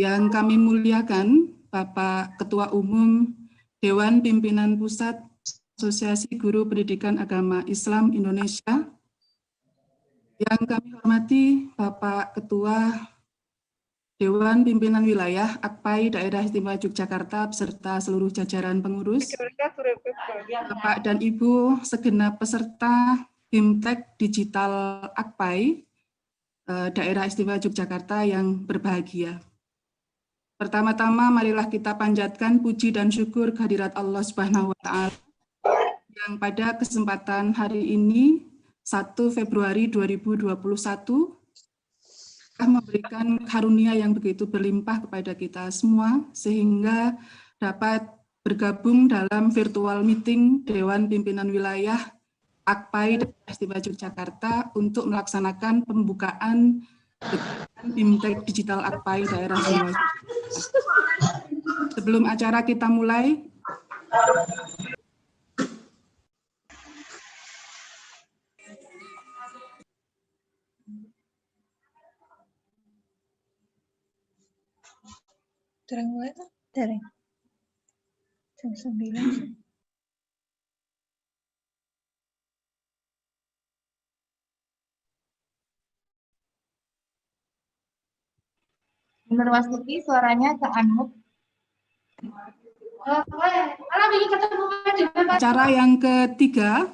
Yang kami muliakan Bapak Ketua Umum Dewan Pimpinan Pusat Asosiasi Guru Pendidikan Agama Islam Indonesia. Yang kami hormati Bapak Ketua Dewan Pimpinan Wilayah AKPAI Daerah Istimewa Yogyakarta beserta seluruh jajaran pengurus, Bapak dan Ibu segenap peserta BIMTEK Digital AKPAI Daerah Istimewa Yogyakarta yang berbahagia. Pertama-tama marilah kita panjatkan puji dan syukur kehadirat Allah Subhanahu wa Ta'ala yang pada kesempatan hari ini 1 Februari 2021 memberikan karunia yang begitu berlimpah kepada kita semua sehingga dapat bergabung dalam virtual meeting Dewan Pimpinan Wilayah AKPAI Daerah Istimewa Yogyakarta untuk melaksanakan pembukaan BIMTEK Digital AKPAI Daerah Istimewa Yogyakarta. Sebelum acara kita mulai, Terang mulai tuh? Terang. Jam 9. Bener Mas Luki, suaranya ke unmute. Acara yang ketiga,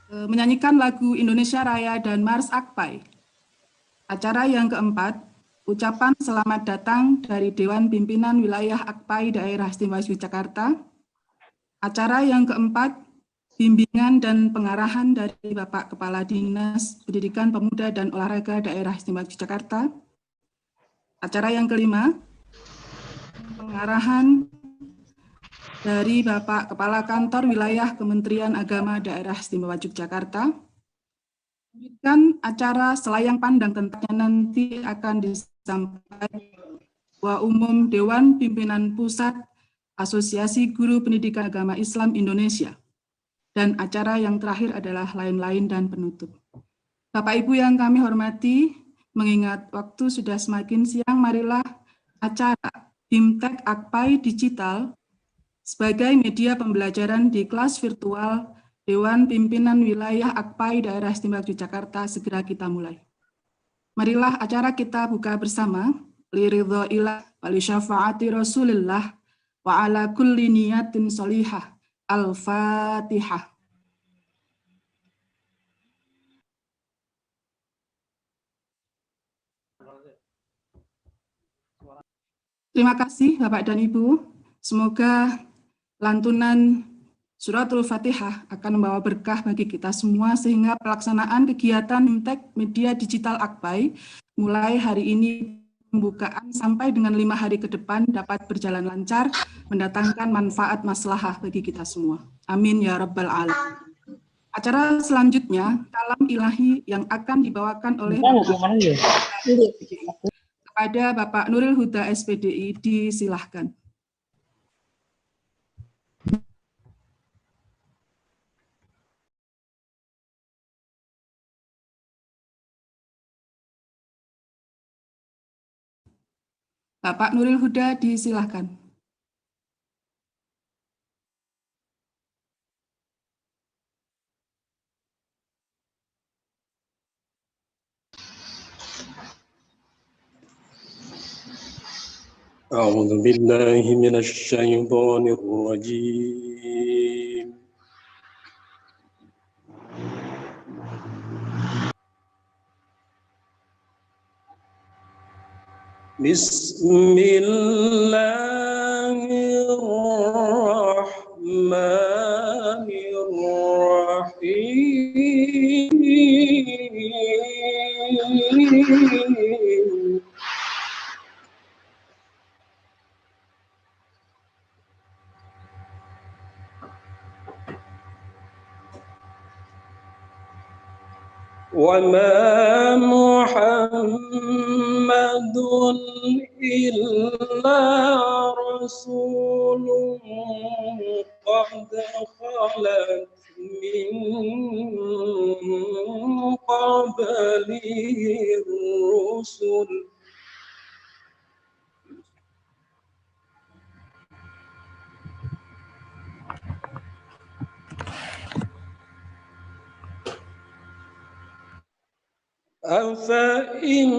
menyanyikan lagu Indonesia Raya dan Mars AKPAI. Acara yang keempat, ucapan selamat datang dari Dewan Pimpinan Wilayah AKPAI Daerah Istimewa Yogyakarta. Acara yang keempat, bimbingan dan pengarahan dari Bapak Kepala Dinas Pendidikan Pemuda dan Olahraga Daerah Istimewa Yogyakarta. Acara yang kelima, pengarahan dari Bapak Kepala Kantor Wilayah Kementerian Agama Daerah Istimewa Yogyakarta. Dan acara selayang pandang tentunya nanti akan disampaikan Ketua Umum Dewan Pimpinan Pusat Asosiasi Guru Pendidikan Agama Islam Indonesia. Dan acara yang terakhir adalah lain-lain dan penutup. Bapak Ibu yang kami hormati, mengingat waktu sudah semakin siang, marilah acara BIMTEK AKPAI Digital sebagai media pembelajaran di kelas virtual Dewan Pimpinan Wilayah AKPAI Daerah Istimewa Yogyakarta segera kita mulai. Marilah acara kita buka bersama. Liridho ilah wali syafaati Rasulillah wa ala kulli niyatin solihah. Al-Fatihah. Terima kasih Bapak dan Ibu. Semoga lantunan Suratul Fatihah akan membawa berkah bagi kita semua sehingga pelaksanaan kegiatan BIMTEK Media Digital AKPAI mulai hari ini pembukaan sampai dengan 5 hari ke depan dapat berjalan lancar, mendatangkan manfaat maslahah bagi kita semua. Amin ya Rabbal Alamin. Acara selanjutnya, kalam ilahi yang akan dibawakan oleh kepada Bapak Nuril Huda SPDI, disilahkan. Bapak Nuril Huda, disilahkan. أعوذ بالله من الشيطان الرجيم بسم الله الرحمن الرحيم وما محمد إلا رسول قد خلت من قبله الرسل أفإن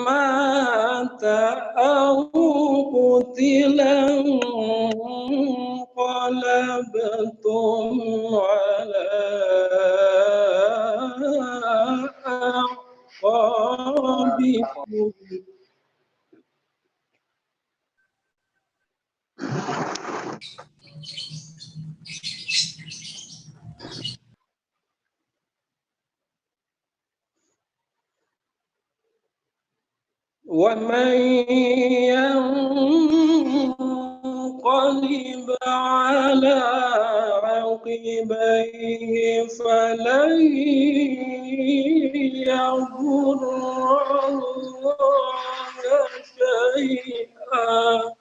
مات أو قتلا انقلبتم على أعقابكم ومن ينقلب على عقبيه فلن يضر الله شيئا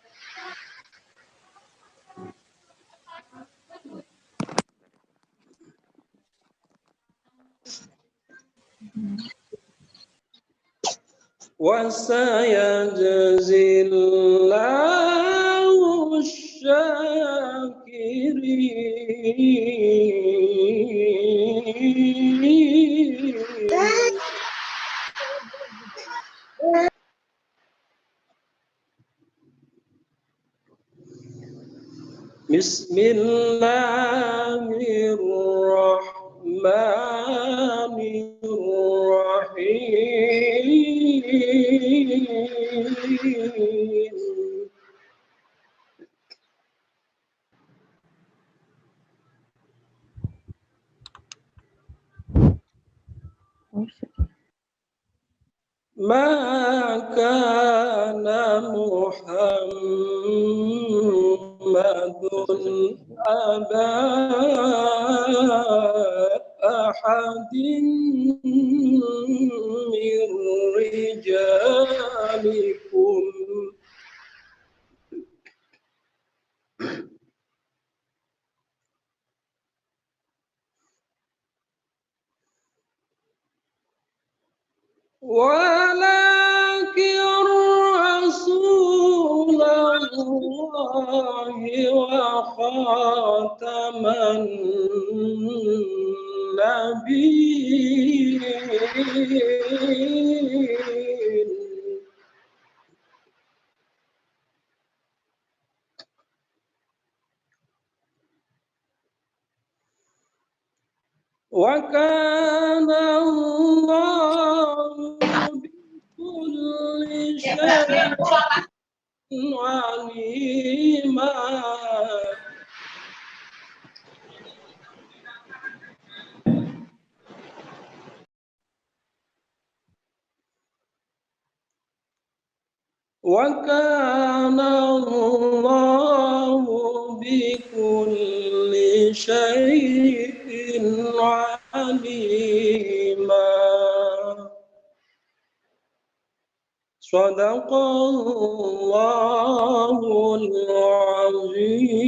وسيجزي الله الشاكرين. بسم الله الرحمن الرحيم. ما كان محمد أبا أحد من رجالكم ولكن رسول الله وخاتم النبيين. وكان الله بكل شيء عليما. وكان الله بكل شيء عليما. صدق الله العظيم.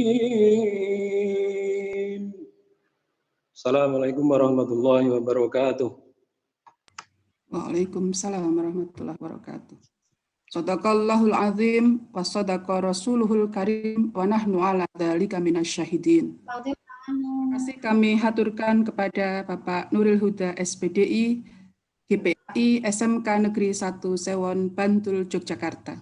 Assalamualaikum warahmatullahi wabarakatuh. Waalaikumsalam warahmatullahi wabarakatuh. Shadaqallahul azim wa shadaqa rasuluhul karim wa nahnu ala dzalika minasyahidin. Terima kasih kami haturkan kepada Bapak Nuril Huda SPDI, GPAI SMK Negeri 1 Sewon, Bantul, Yogyakarta.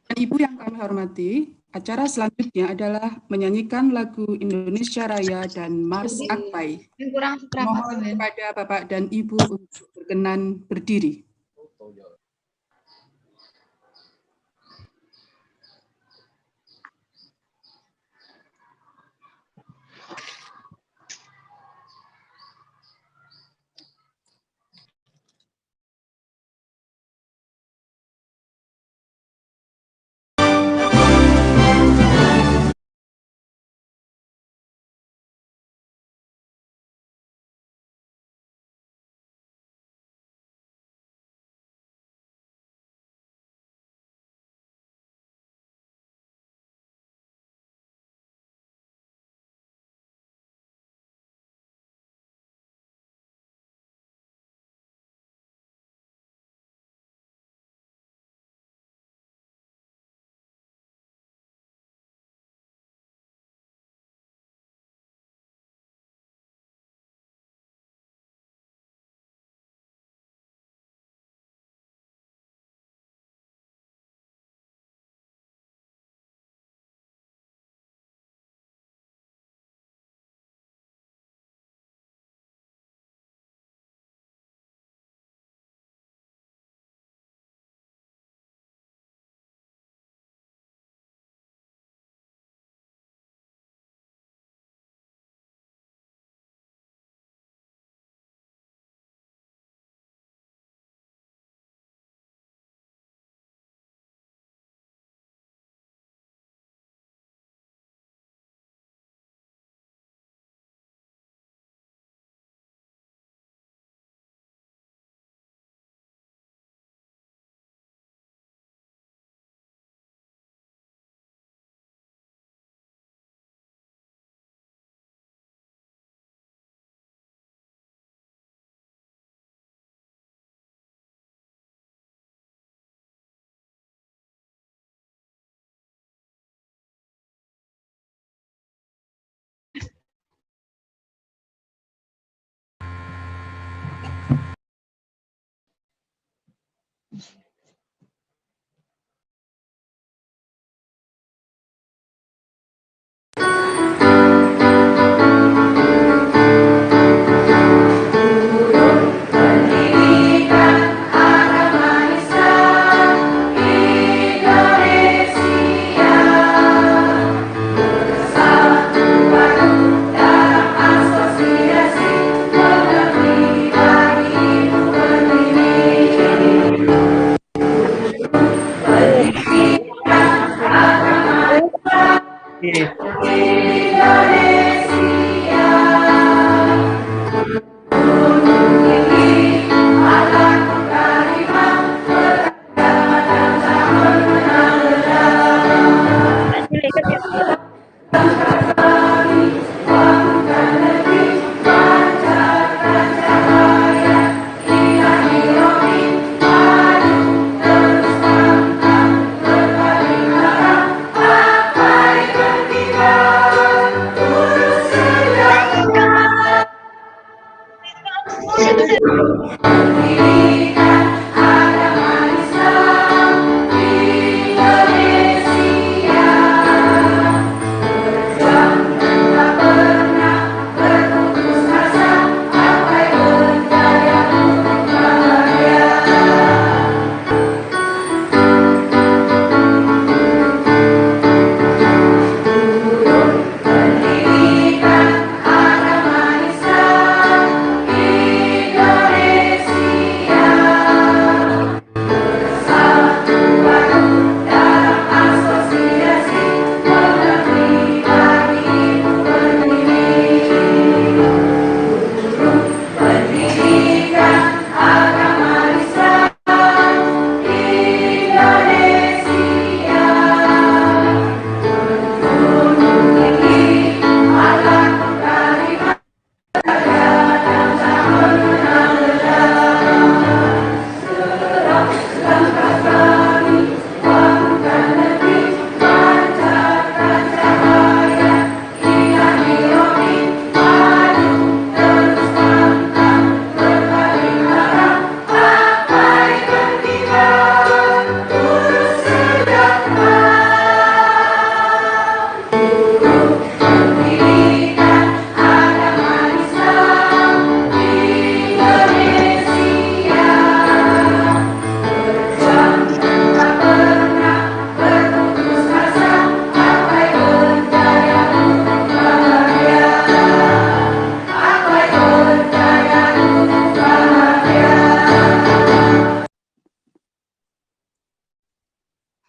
Dan Ibu yang kami hormati, acara selanjutnya adalah menyanyikan lagu Indonesia Raya dan Mars Akpai. Mohon kepada Bapak dan Ibu untuk berkenan berdiri.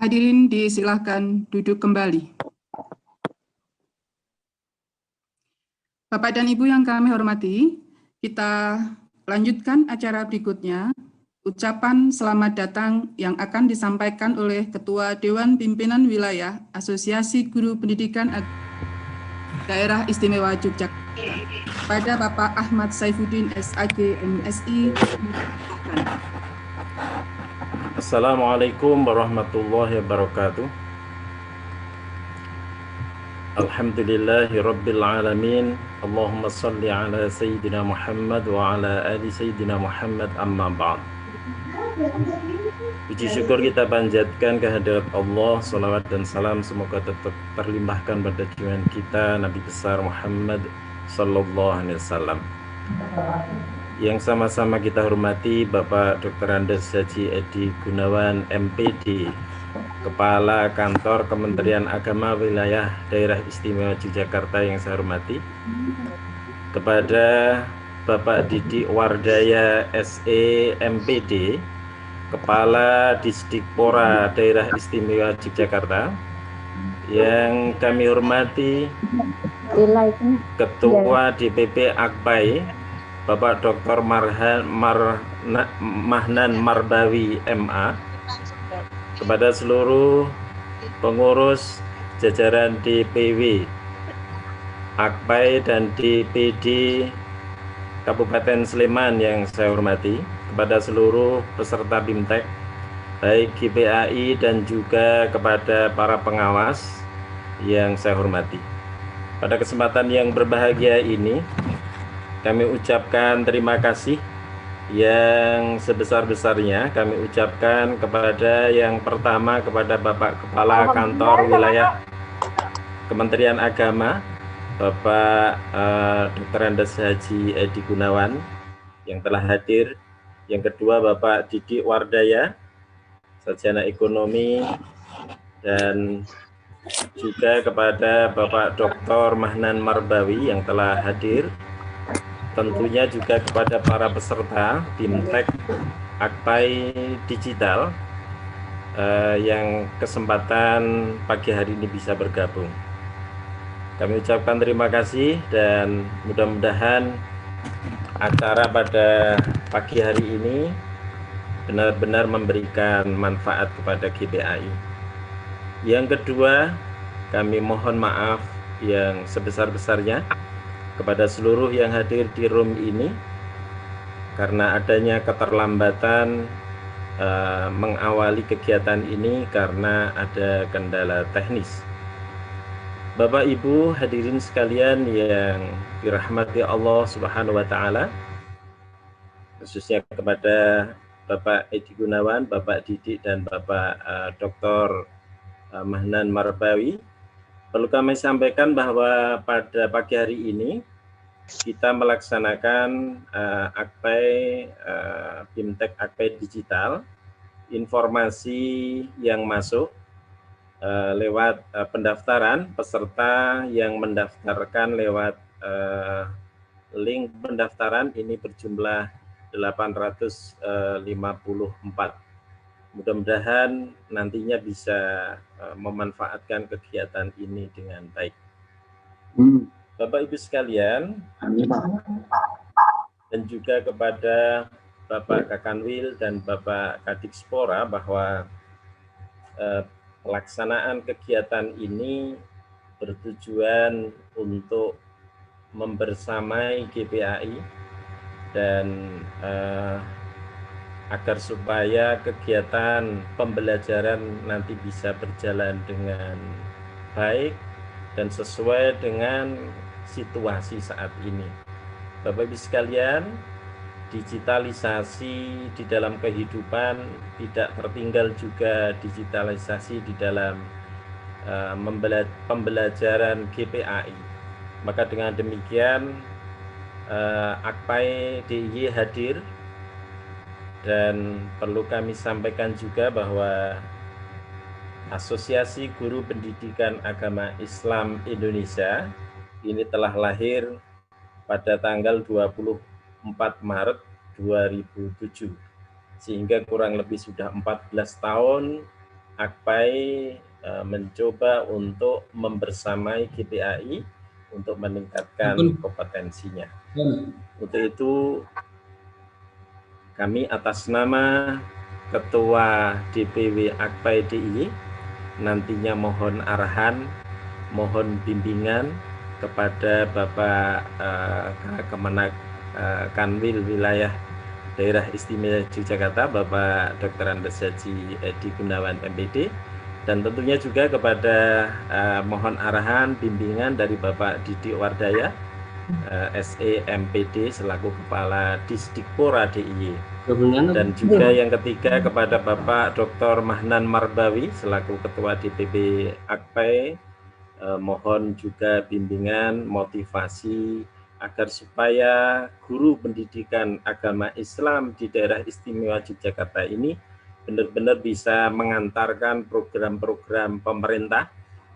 Hadirin disilahkan duduk kembali. Bapak dan Ibu yang kami hormati, kita lanjutkan acara berikutnya. Ucapan selamat datang yang akan disampaikan oleh Ketua Dewan Pimpinan Wilayah Asosiasi Guru Pendidikan Daerah Istimewa Yogyakarta pada Bapak Ahmad Saifuddin SAG MSI. Assalamualaikum warahmatullahi wabarakatuh. Alhamdulillahi rabbil alamin. Allahumma salli ala Sayyidina Muhammad wa ala ali Sayyidina Muhammad, amma ba'd. Puji syukur kita panjatkan kehadirat Allah, salawat dan salam semoga tetap terlimpahkan pada junjungan kita Nabi besar Muhammad sallallahu alaihi wasallam. Yang sama-sama kita hormati Bapak Dr. Andes Haji Edi Gunawan MPD, Kepala Kantor Kementerian Agama Wilayah Daerah Istimewa Yogyakarta yang saya hormati, kepada Bapak Didi Wardaya SE MPD, Kepala Disdikpora Daerah Istimewa Yogyakarta, yang kami hormati Ketua DPP Akpai Bapak Dr. Mahnan Marbawi MA, kepada seluruh pengurus jajaran DPW Akpai dan DPD Kabupaten Sleman yang saya hormati, kepada seluruh peserta BIMTEK baik GPAI dan juga kepada para pengawas yang saya hormati. Pada kesempatan yang berbahagia ini kami ucapkan terima kasih Yang sebesar-besarnya kami ucapkan kepada yang pertama kepada Bapak Kepala Kantor Wilayah Kementerian Agama, Bapak Dr. Andes Haji Edi Gunawan yang telah hadir. Yang kedua Bapak Didi Wardaya, Sarjana Ekonomi, dan juga kepada Bapak Dr. Mahnan Marbawi yang telah hadir. Tentunya juga kepada para peserta BIMTEK Akpai Digital yang kesempatan pagi hari ini bisa bergabung. Kami ucapkan terima kasih dan mudah-mudahan acara pada pagi hari ini benar-benar memberikan manfaat kepada GPAI. Yang kedua, kami mohon maaf yang sebesar-besarnya kepada seluruh yang hadir di room ini karena adanya keterlambatan mengawali kegiatan ini karena ada kendala teknis. Bapak Ibu hadirin sekalian yang dirahmati Allah Subhanahu wa taala, khususnya kepada Bapak Edi Gunawan, Bapak Didi dan Bapak Dr. Mahnan Marbawi, perlu kami sampaikan bahwa pada pagi hari ini kita melaksanakan Akpai BIMTEK Akpai Digital. Informasi yang masuk lewat pendaftaran, peserta yang mendaftarkan lewat link pendaftaran ini berjumlah 854. Mudah-mudahan nantinya bisa memanfaatkan kegiatan ini dengan baik. Bapak Ibu sekalian, dan juga kepada Bapak Kakanwil dan Bapak Kadikspora bahwa pelaksanaan kegiatan ini bertujuan untuk membersamai GPAI dan agar supaya kegiatan pembelajaran nanti bisa berjalan dengan baik dan sesuai dengan situasi saat ini. Bapak Ibu sekalian, digitalisasi di dalam kehidupan tidak tertinggal juga digitalisasi di dalam pembelajaran GPAI. Maka dengan demikian Akpai DIY hadir dan perlu kami sampaikan juga bahwa Asosiasi Guru Pendidikan Agama Islam Indonesia ini telah lahir pada tanggal 24 Maret 2007, sehingga kurang lebih sudah 14 tahun Akpai mencoba untuk membersamai GPAI untuk meningkatkan kompetensinya. Untuk itu kami atas nama Ketua DPW Akpai DIY nantinya mohon arahan, mohon bimbingan kepada Bapak Kemenak Kanwil Wilayah Daerah Istimewa Yogyakarta, Bapak Dr. Andes Haji Edi Gunawan MPD, dan tentunya juga kepada mohon arahan bimbingan dari Bapak Didi Wardaya SE MPD selaku Kepala Disdikpora DIY, dan juga yang ketiga kepada Bapak Dr. Mahnan Marbawi selaku Ketua DPP Akpai, mohon juga bimbingan motivasi agar supaya guru pendidikan agama Islam di daerah istimewa Yogyakarta ini benar-benar bisa mengantarkan program-program pemerintah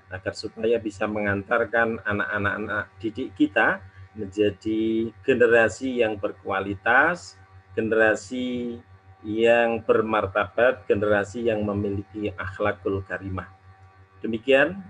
agar supaya bisa mengantarkan anak-anak didik kita menjadi generasi yang berkualitas, generasi yang bermartabat, generasi yang memiliki akhlakul karimah. Demikian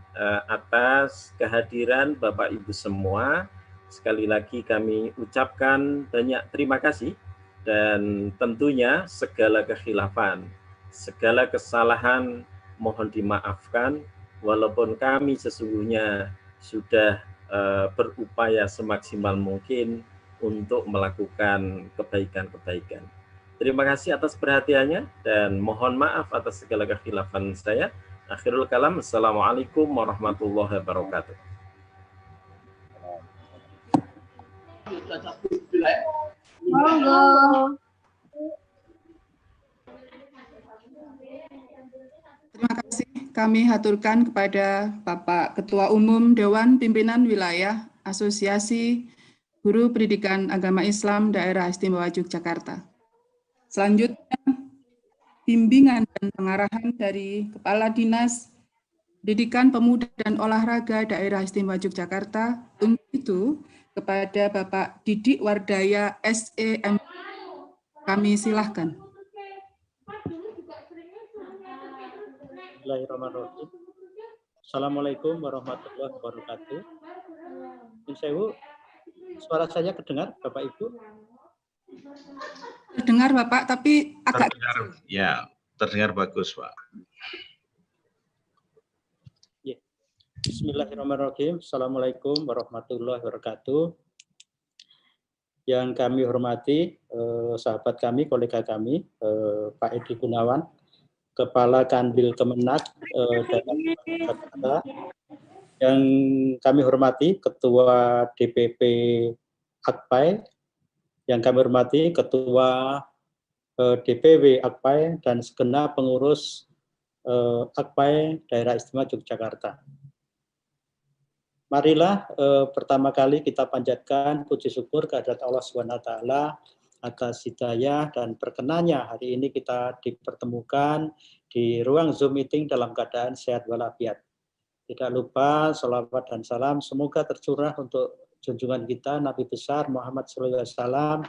atas kehadiran Bapak Ibu semua, sekali lagi kami ucapkan banyak terima kasih, dan tentunya segala kekhilafan, segala kesalahan mohon dimaafkan, walaupun kami sesungguhnya sudah berupaya semaksimal mungkin untuk melakukan kebaikan-kebaikan. Terima kasih atas perhatiannya dan mohon maaf atas segala kekhilafan saya. Akhirul kalam, assalamualaikum warahmatullahi wabarakatuh. Monggo. Terima kasih kami haturkan kepada Bapak Ketua Umum Dewan Pimpinan Wilayah Asosiasi Guru Pendidikan Agama Islam Daerah Istimewa Yogyakarta. Selanjutnya, bimbingan dan pengarahan dari Kepala Dinas Pendidikan Pemuda dan Olahraga Daerah Istimewa Yogyakarta. Untuk itu, kepada Bapak Didik Wardaya SEM, kami silahkan. Bismillahirrahmanirrahim. Assalamualaikum warahmatullahi wabarakatuh. Sewu, suara saya kedengar, Bapak Ibu? Terdengar Bapak, tapi agak terdengar, ya, terdengar bagus, Pak. Ya. Bismillahirrahmanirrahim. Assalamualaikum warahmatullahi wabarakatuh. Yang kami hormati, sahabat kami, kolega kami, Pak Edi Gunawan, Kepala Kanwil Kemenak Daerah Jakarta, yang kami hormati Ketua DPP Akpai, yang kami hormati Ketua DPW Akpai dan segenap pengurus Akpai Daerah Istimewa Yogyakarta. Marilah pertama kali kita panjatkan puji syukur kehadirat Allah SWT atas hidayah dan perkenannya hari ini kita dipertemukan di ruang Zoom meeting dalam keadaan sehat walafiat. Tidak lupa sholawat dan salam semoga tercurah untuk junjungan kita Nabi besar Muhammad SAW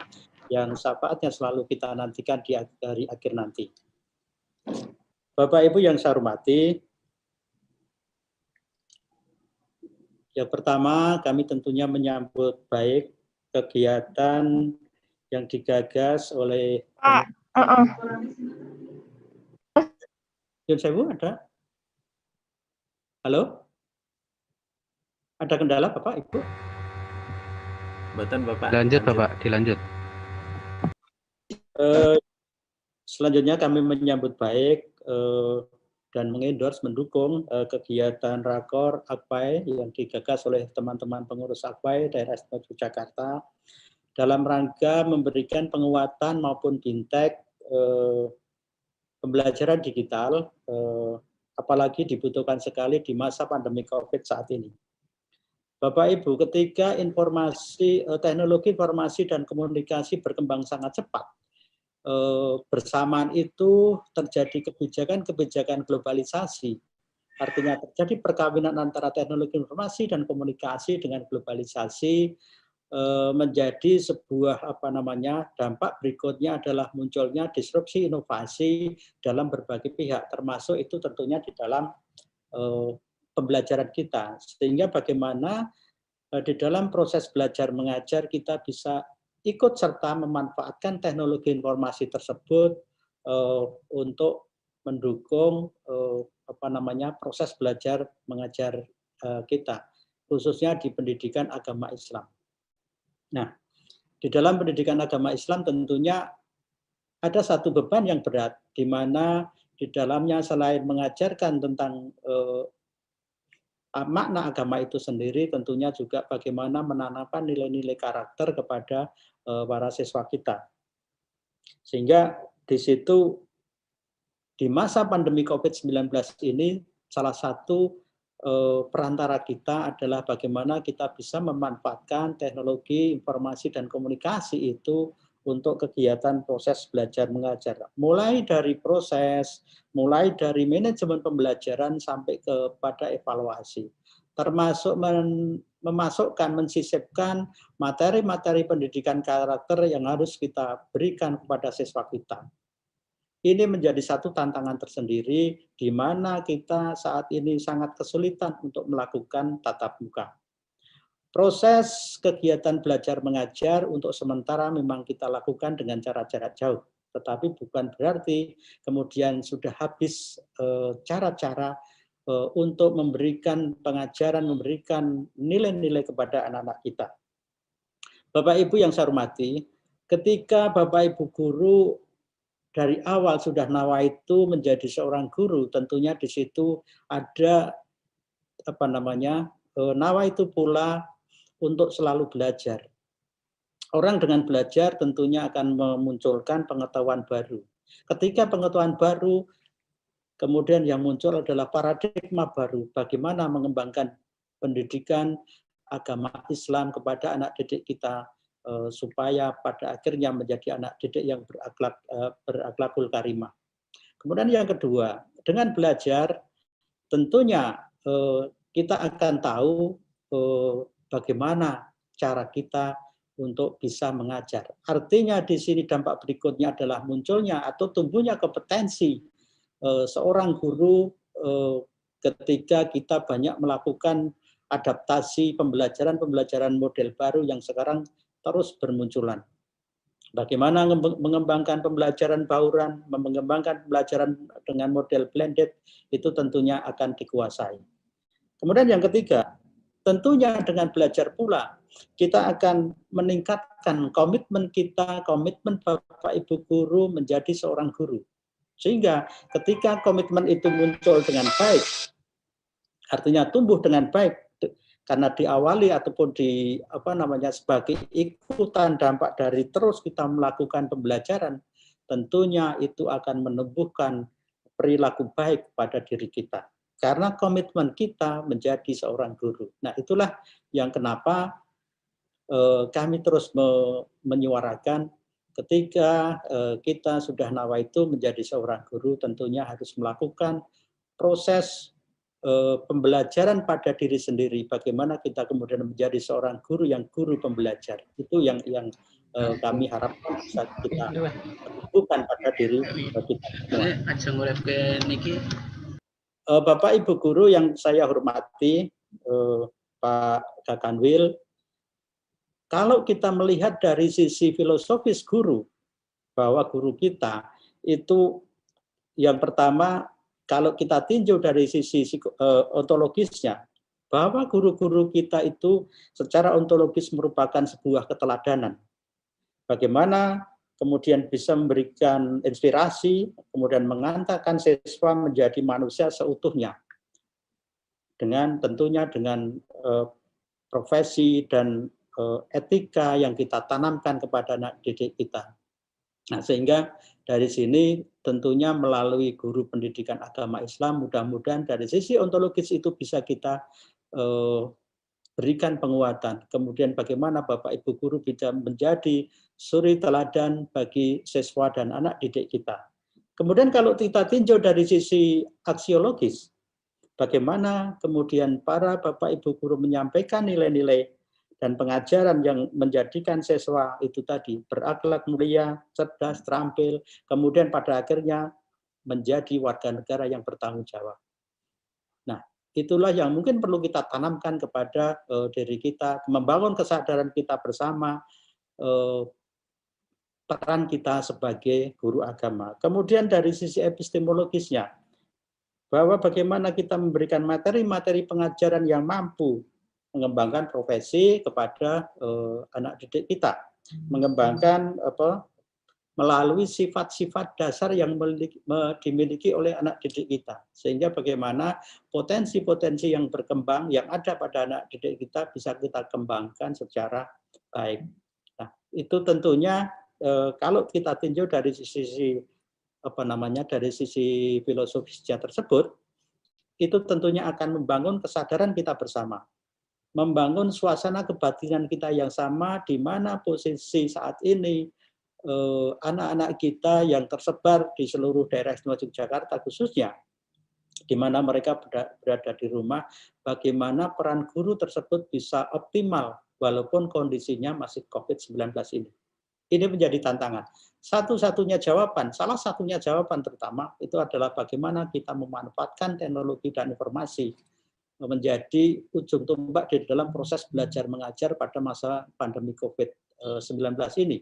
yang syafaatnya selalu kita nantikan di hari akhir nanti. Bapak Ibu yang saya hormati, yang pertama kami tentunya menyambut baik kegiatan yang digagas oleh Yun Sewu ada? Halo? Ada kendala Bapak Ibu? Batan Bapak. Lanjut Bapak, dilanjut. Selanjutnya kami menyambut baik dan mengendorse, mendukung kegiatan Rakor Akpai yang digagas oleh teman-teman pengurus Akpai Daerah Istimewa Yogyakarta dalam rangka memberikan penguatan maupun bintek pembelajaran digital, apalagi dibutuhkan sekali di masa pandemi COVID saat ini. Bapak Ibu, ketika teknologi informasi dan komunikasi berkembang sangat cepat, bersamaan itu terjadi kebijakan globalisasi, artinya terjadi perkawinan antara teknologi informasi dan komunikasi dengan globalisasi, menjadi sebuah dampak berikutnya adalah munculnya disrupsi inovasi dalam berbagai pihak, termasuk itu tentunya di dalam pembelajaran kita, sehingga bagaimana di dalam proses belajar mengajar kita bisa ikut serta memanfaatkan teknologi informasi tersebut untuk mendukung proses belajar mengajar kita, khususnya di pendidikan agama Islam. Nah, di dalam pendidikan agama Islam tentunya ada satu beban yang berat, di mana di dalamnya selain mengajarkan tentang makna agama itu sendiri, tentunya juga bagaimana menanamkan nilai-nilai karakter kepada para siswa kita. Sehingga di situ, di masa pandemi COVID-19 ini, salah satu perantara kita adalah bagaimana kita bisa memanfaatkan teknologi informasi dan komunikasi itu untuk kegiatan proses belajar mengajar. Mulai dari proses, mulai dari manajemen pembelajaran sampai kepada evaluasi. Termasuk memasukkan, mensisipkan materi-materi pendidikan karakter yang harus kita berikan kepada siswa kita. Ini menjadi satu tantangan tersendiri di mana kita saat ini sangat kesulitan untuk melakukan tatap muka. Proses kegiatan belajar mengajar untuk sementara memang kita lakukan dengan cara jarak jauh, tetapi bukan berarti kemudian sudah habis cara-cara untuk memberikan pengajaran, memberikan nilai-nilai kepada anak-anak kita. Bapak Ibu yang saya hormati, ketika Bapak Ibu guru dari awal sudah nawaitu menjadi seorang guru, tentunya di situ ada nawaitu pula untuk selalu belajar. Orang dengan belajar tentunya akan memunculkan pengetahuan baru. Ketika pengetahuan baru Kemudian yang muncul adalah paradigma baru, bagaimana mengembangkan pendidikan agama Islam kepada anak didik kita supaya pada akhirnya menjadi anak didik yang berakhlakul karimah. Kemudian yang kedua, dengan belajar tentunya kita akan tahu bagaimana cara kita untuk bisa mengajar. Artinya di sini dampak berikutnya adalah munculnya atau tumbuhnya kompetensi seorang guru ketika kita banyak melakukan adaptasi pembelajaran model baru yang sekarang terus bermunculan. Bagaimana mengembangkan pembelajaran bauran, mengembangkan pembelajaran dengan model blended, itu tentunya akan dikuasai. Kemudian yang ketiga, tentunya dengan belajar pula, kita akan meningkatkan komitmen kita, komitmen Bapak Ibu guru menjadi seorang guru. Sehingga ketika komitmen itu muncul dengan baik, artinya tumbuh dengan baik, karena diawali ataupun sebagai ikutan dampak dari terus kita melakukan pembelajaran, tentunya itu akan menumbuhkan perilaku baik pada diri kita. Karena komitmen kita menjadi seorang guru. Nah, itulah yang kenapa kami terus menyuarakan ketika kita sudah nawaitu menjadi seorang guru, tentunya harus melakukan proses pembelajaran pada diri sendiri. Bagaimana kita kemudian menjadi seorang guru yang guru pembelajar. Itu yang kami harapkan bisa kita lakukan pada diri kita semua. Bapak Ibu guru yang saya hormati, Pak Kakanwil, kalau kita melihat dari sisi filosofis guru, bahwa guru kita itu yang pertama, kalau kita tinjau dari sisi ontologisnya, bahwa guru-guru kita itu secara ontologis merupakan sebuah keteladanan. Bagaimana kemudian bisa memberikan inspirasi, kemudian mengantarkan siswa menjadi manusia seutuhnya. Tentunya dengan profesi dan etika yang kita tanamkan kepada anak didik kita. Nah, sehingga dari sini tentunya melalui guru pendidikan agama Islam, mudah-mudahan dari sisi ontologis itu bisa kita berikan penguatan. Kemudian bagaimana Bapak Ibu guru bisa menjadi suri teladan bagi siswa dan anak didik kita. Kemudian kalau kita tinjau dari sisi aksiologis, bagaimana kemudian para Bapak Ibu guru menyampaikan nilai-nilai dan pengajaran yang menjadikan siswa itu tadi berakhlak mulia, cerdas, terampil, kemudian pada akhirnya menjadi warga negara yang bertanggung jawab. Nah, itulah yang mungkin perlu kita tanamkan kepada diri kita, membangun kesadaran kita bersama, peran kita sebagai guru agama. Kemudian dari sisi epistemologisnya, bahwa bagaimana kita memberikan materi-materi pengajaran yang mampu mengembangkan profesi kepada anak didik kita, mengembangkan melalui sifat-sifat dasar yang dimiliki oleh anak didik kita, sehingga bagaimana potensi-potensi yang berkembang yang ada pada anak didik kita bisa kita kembangkan secara baik. Nah, itu tentunya kalau kita tinjau dari sisi dari sisi filosofisnya tersebut, itu tentunya akan membangun kesadaran kita bersama, membangun suasana kebatinan kita yang sama, di mana posisi saat ini anak-anak kita yang tersebar di seluruh daerah istimewa Yogyakarta khususnya, di mana mereka berada di rumah, bagaimana peran guru tersebut bisa optimal walaupun kondisinya masih COVID-19 ini. Ini menjadi tantangan. Satu-satunya jawaban, salah satunya jawaban terutama itu adalah bagaimana kita memanfaatkan teknologi dan informasi menjadi ujung tombak di dalam proses belajar mengajar pada masa pandemi COVID-19 ini.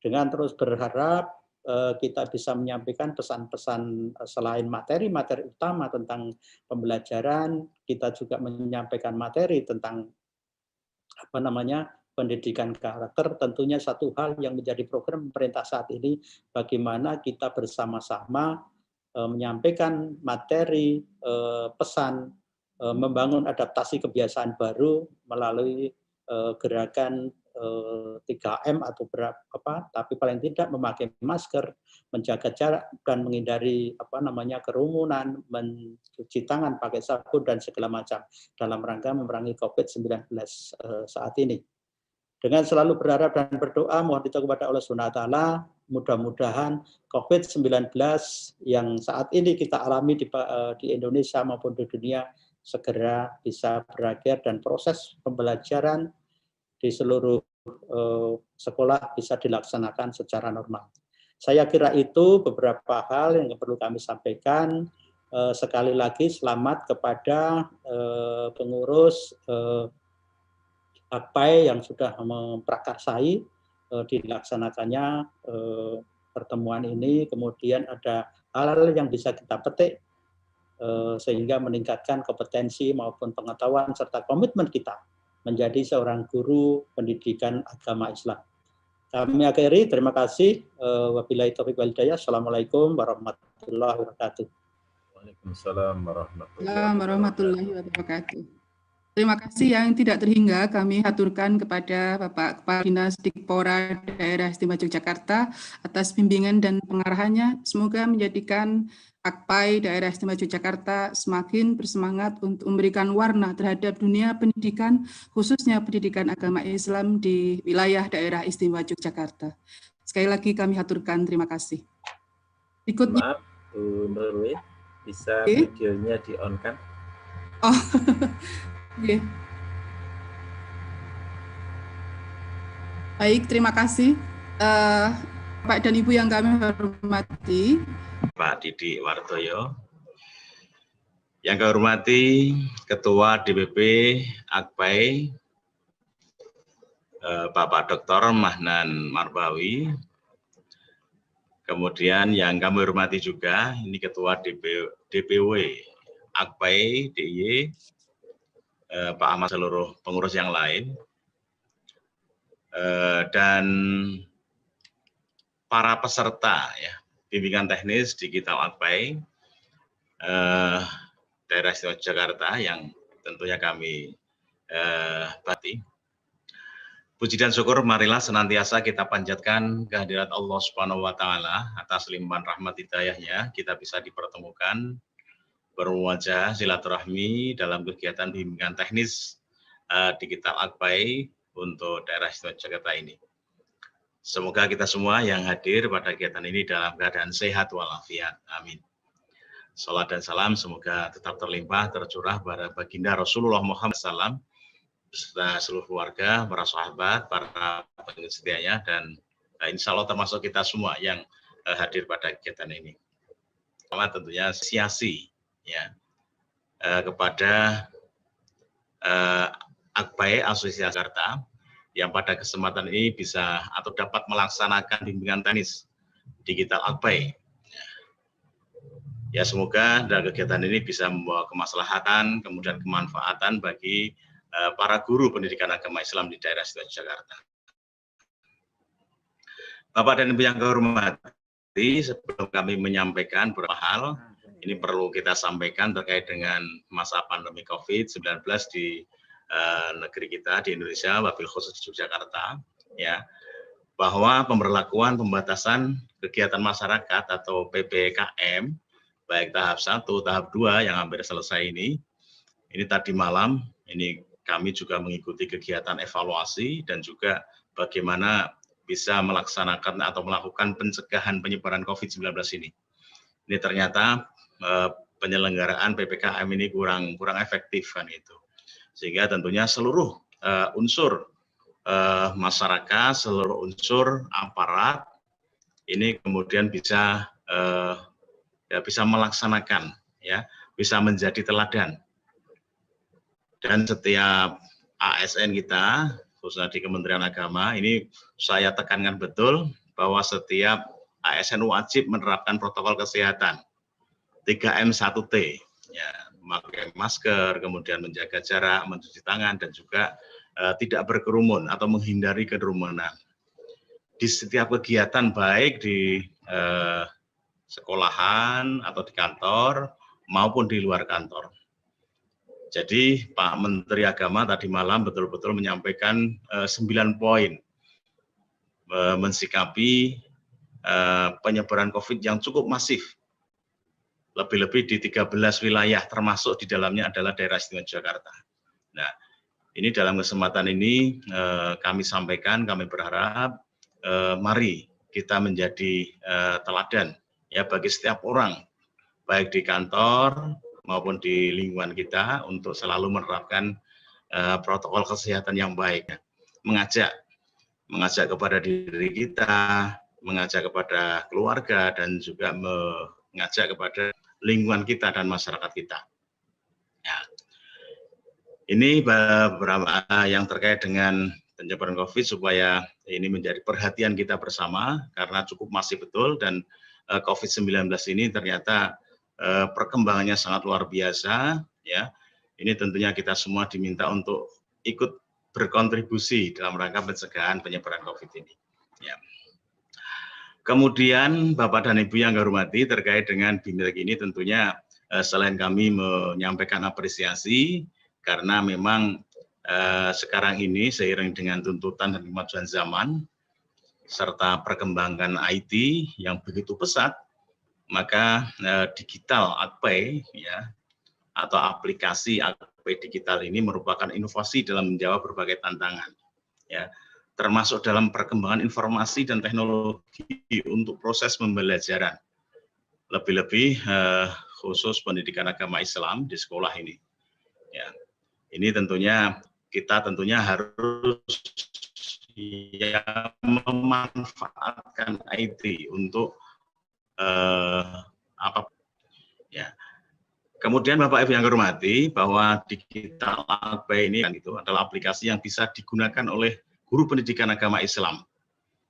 Dengan terus berharap kita bisa menyampaikan pesan-pesan selain materi-materi utama tentang pembelajaran, kita juga menyampaikan materi tentang pendidikan karakter. Tentunya satu hal yang menjadi program pemerintah saat ini, bagaimana kita bersama-sama menyampaikan materi, pesan, membangun adaptasi kebiasaan baru melalui gerakan 3M atau berapa, tapi paling tidak memakai masker, menjaga jarak dan menghindari kerumunan, mencuci tangan pakai sabun dan segala macam dalam rangka memerangi COVID-19 saat ini. Dengan selalu berharap dan berdoa mohon kita kepada Allah SWT, mudah-mudahan COVID-19 yang saat ini kita alami di Indonesia maupun di dunia segera bisa berakhir dan proses pembelajaran di seluruh sekolah bisa dilaksanakan secara normal. Saya kira itu beberapa hal yang perlu kami sampaikan. Sekali lagi selamat kepada pengurus AKPAI yang sudah memprakarsai dilaksanakannya pertemuan ini. Kemudian ada hal-hal yang bisa kita petik sehingga meningkatkan kompetensi maupun pengetahuan serta komitmen kita menjadi seorang guru pendidikan agama Islam. Kami akhiri, terima kasih. Wabillahi taufiq wal hidayah. Assalamualaikum warahmatullahi wabarakatuh. Waalaikumsalam warahmatullahi wabarakatuh. Terima kasih yang tidak terhingga kami haturkan kepada Bapak Kepala Dinas Dikpora Daerah Istimewa Yogyakarta atas bimbingan dan pengarahannya. Semoga menjadikan AKPAI Daerah Istimewa Yogyakarta semakin bersemangat untuk memberikan warna terhadap dunia pendidikan, khususnya pendidikan agama Islam di wilayah Daerah Istimewa Yogyakarta. Sekali lagi kami haturkan terima kasih. Berikutnya. Maaf, Bu Nurwi, bisa videonya di-on-kan? Oh, yeah. Baik, terima kasih Pak dan Ibu yang kami hormati. Pak Didi Wardoyo. Yang kami hormati Ketua DPP AKPAI, Bapak Dr. Mahnan Marbawi. Kemudian yang kami hormati juga, ini Ketua DPW AKPAI DIY, Pak Ahmad, seluruh pengurus yang lain, dan para peserta ya bimbingan teknis digital AKPAI Daerah Istimewa Jakarta yang tentunya kami bati. Puji dan syukur marilah senantiasa kita panjatkan kehadirat Allah Subhanahu wa taala atas limpahan rahmat hidayahnya kita bisa dipertemukan berwajah silaturahmi dalam kegiatan bimbingan teknis digital AKPAI untuk Daerah Istimewa Jakarta ini. Semoga kita semua yang hadir pada kegiatan ini dalam keadaan sehat walafiat. Amin. Salat dan salam semoga tetap terlimpah, tercurah pada baginda Rasulullah Muhammad SAW, beserta seluruh keluarga, para sahabat, para pengikut setianya, dan insya Allah termasuk kita semua yang hadir pada kegiatan ini. Pertama tentunya apresiasi ya kepada AKPAI Asosiasi Jakarta yang pada kesempatan ini bisa atau dapat melaksanakan bimbingan teknis digital AKPAI. Ya semoga dalam kegiatan ini bisa membawa kemaslahatan, kemudian kemanfaatan bagi para guru pendidikan agama Islam di daerah Istimewa Jakarta. Bapak dan Ibu yang kehormati, sebelum kami menyampaikan beberapa hal, ini perlu kita sampaikan terkait dengan masa pandemi COVID-19 di negeri kita, di Indonesia, wabil khusus di Yogyakarta, ya, bahwa pemberlakuan pembatasan kegiatan masyarakat atau PPKM, baik tahap 1, tahap 2 yang hampir selesai ini tadi malam, ini kami juga mengikuti kegiatan evaluasi dan juga bagaimana bisa melaksanakan atau melakukan pencegahan penyebaran COVID-19 ini. Ini ternyata penyelenggaraan PPKM ini kurang efektif kan itu. Sehingga tentunya seluruh unsur masyarakat, seluruh unsur aparat ini kemudian bisa bisa melaksanakan ya, bisa menjadi teladan. Dan setiap ASN kita, khususnya di Kementerian Agama, ini saya tekankan betul bahwa setiap ASN wajib menerapkan protokol kesehatan 3M 1T, ya, memakai masker, kemudian menjaga jarak, mencuci tangan, dan juga tidak berkerumun atau menghindari kerumunan. Di setiap kegiatan baik di sekolahan atau di kantor maupun di luar kantor. Jadi Pak Menteri Agama tadi malam betul-betul menyampaikan 9 poin mensikapi penyebaran COVID yang cukup masif, lebih-lebih di 13 wilayah, termasuk di dalamnya adalah daerah istimewa Jakarta. Nah, ini dalam kesempatan ini kami sampaikan, kami berharap mari kita menjadi teladan ya bagi setiap orang, baik di kantor maupun di lingkungan kita untuk selalu menerapkan protokol kesehatan yang baik. Mengajak kepada diri kita, mengajak kepada keluarga, dan juga mengajak kepada lingkungan kita dan masyarakat kita. Ya. Ini beberapa yang terkait dengan penyebaran COVID supaya ini menjadi perhatian kita bersama karena cukup masih betul, dan COVID-19 ini ternyata perkembangannya sangat luar biasa. Ya, ini tentunya kita semua diminta untuk ikut berkontribusi dalam rangka pencegahan penyebaran COVID ini. Ya. Kemudian Bapak dan Ibu yang kami hormati, terkait dengan BIMTEK ini tentunya selain kami menyampaikan apresiasi karena memang sekarang ini seiring dengan tuntutan dan kemajuan zaman serta perkembangan IT yang begitu pesat, maka digital AKPAI ya atau aplikasi AKPAI digital ini merupakan inovasi dalam menjawab berbagai tantangan ya, termasuk dalam perkembangan informasi dan teknologi untuk proses pembelajaran, lebih-lebih khusus pendidikan agama Islam di sekolah ini ya. Ini tentunya kita harus memanfaatkan IT untuk apa ya. Kemudian Bapak Ibu yang kami hormati, bahwa digital AKPAI ini itu adalah aplikasi yang bisa digunakan oleh guru pendidikan agama Islam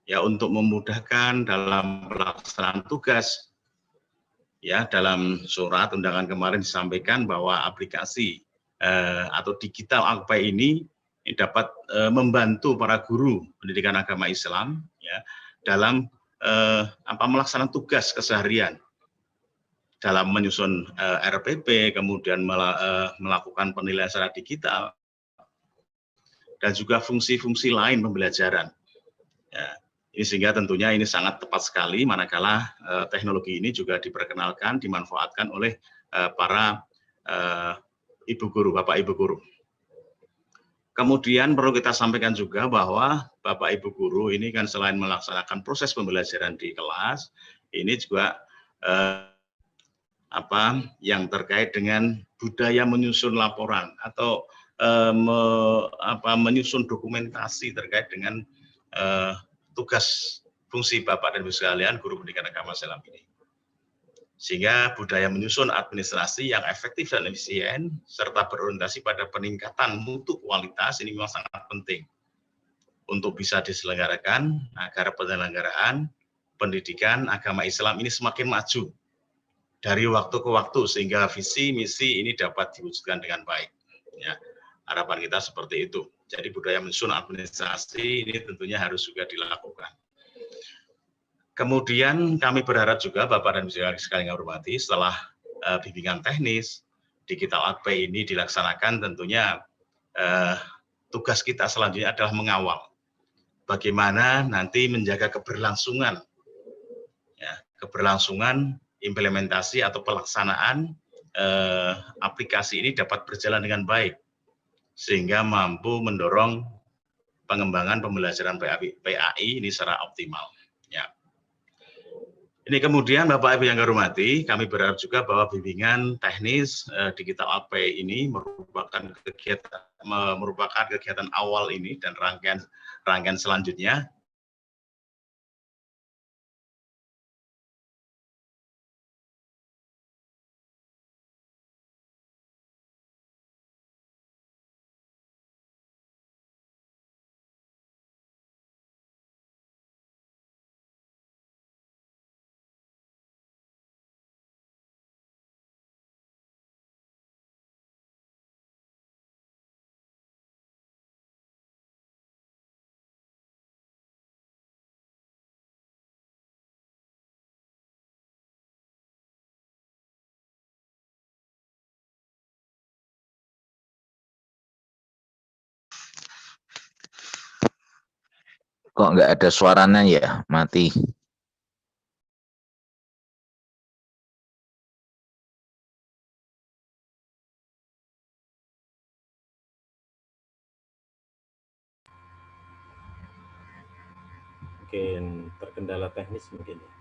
ya untuk memudahkan dalam pelaksanaan tugas. Ya, dalam surat undangan kemarin disampaikan bahwa aplikasi atau digital AKPAI ini dapat membantu para guru pendidikan agama Islam ya dalam melaksanakan tugas keseharian, dalam menyusun RPP, kemudian melakukan penilaian secara digital, dan juga fungsi-fungsi lain pembelajaran. Ya, ini sehingga tentunya ini sangat tepat sekali manakala teknologi ini juga diperkenalkan, dimanfaatkan oleh para ibu guru, Bapak Ibu guru. Kemudian perlu kita sampaikan juga bahwa Bapak Ibu guru ini kan selain melaksanakan proses pembelajaran di kelas, ini juga yang terkait dengan budaya menyusun laporan atau menyusun dokumentasi terkait dengan tugas fungsi Bapak dan Ibu sekalian guru pendidikan agama Islam ini. Sehingga budaya menyusun administrasi yang efektif dan efisien serta berorientasi pada peningkatan mutu kualitas ini memang sangat penting untuk bisa diselenggarakan agar penyelenggaraan pendidikan agama Islam ini semakin maju dari waktu ke waktu sehingga visi misi ini dapat diwujudkan dengan baik. Ya, harapan kita seperti itu. Jadi budaya menyusun administrasi ini tentunya harus juga dilakukan. Kemudian kami berharap juga Bapak dan Ibu sekalian yang hormati, setelah bimbingan teknis digital AKPAI ini dilaksanakan, tentunya tugas kita selanjutnya adalah mengawal bagaimana nanti menjaga keberlangsungan, ya, keberlangsungan implementasi atau pelaksanaan aplikasi ini dapat berjalan dengan baik sehingga mampu mendorong pengembangan pembelajaran PAI ini secara optimal. Ya. Ini kemudian Bapak Ibu yang kami hormati, kami berharap juga bahwa bimbingan teknis digital AKPAI ini merupakan kegiatan awal ini dan rangkaian selanjutnya Kok nggak ada suaranya ya? Mati. Mungkin terkendala teknis mungkin ya.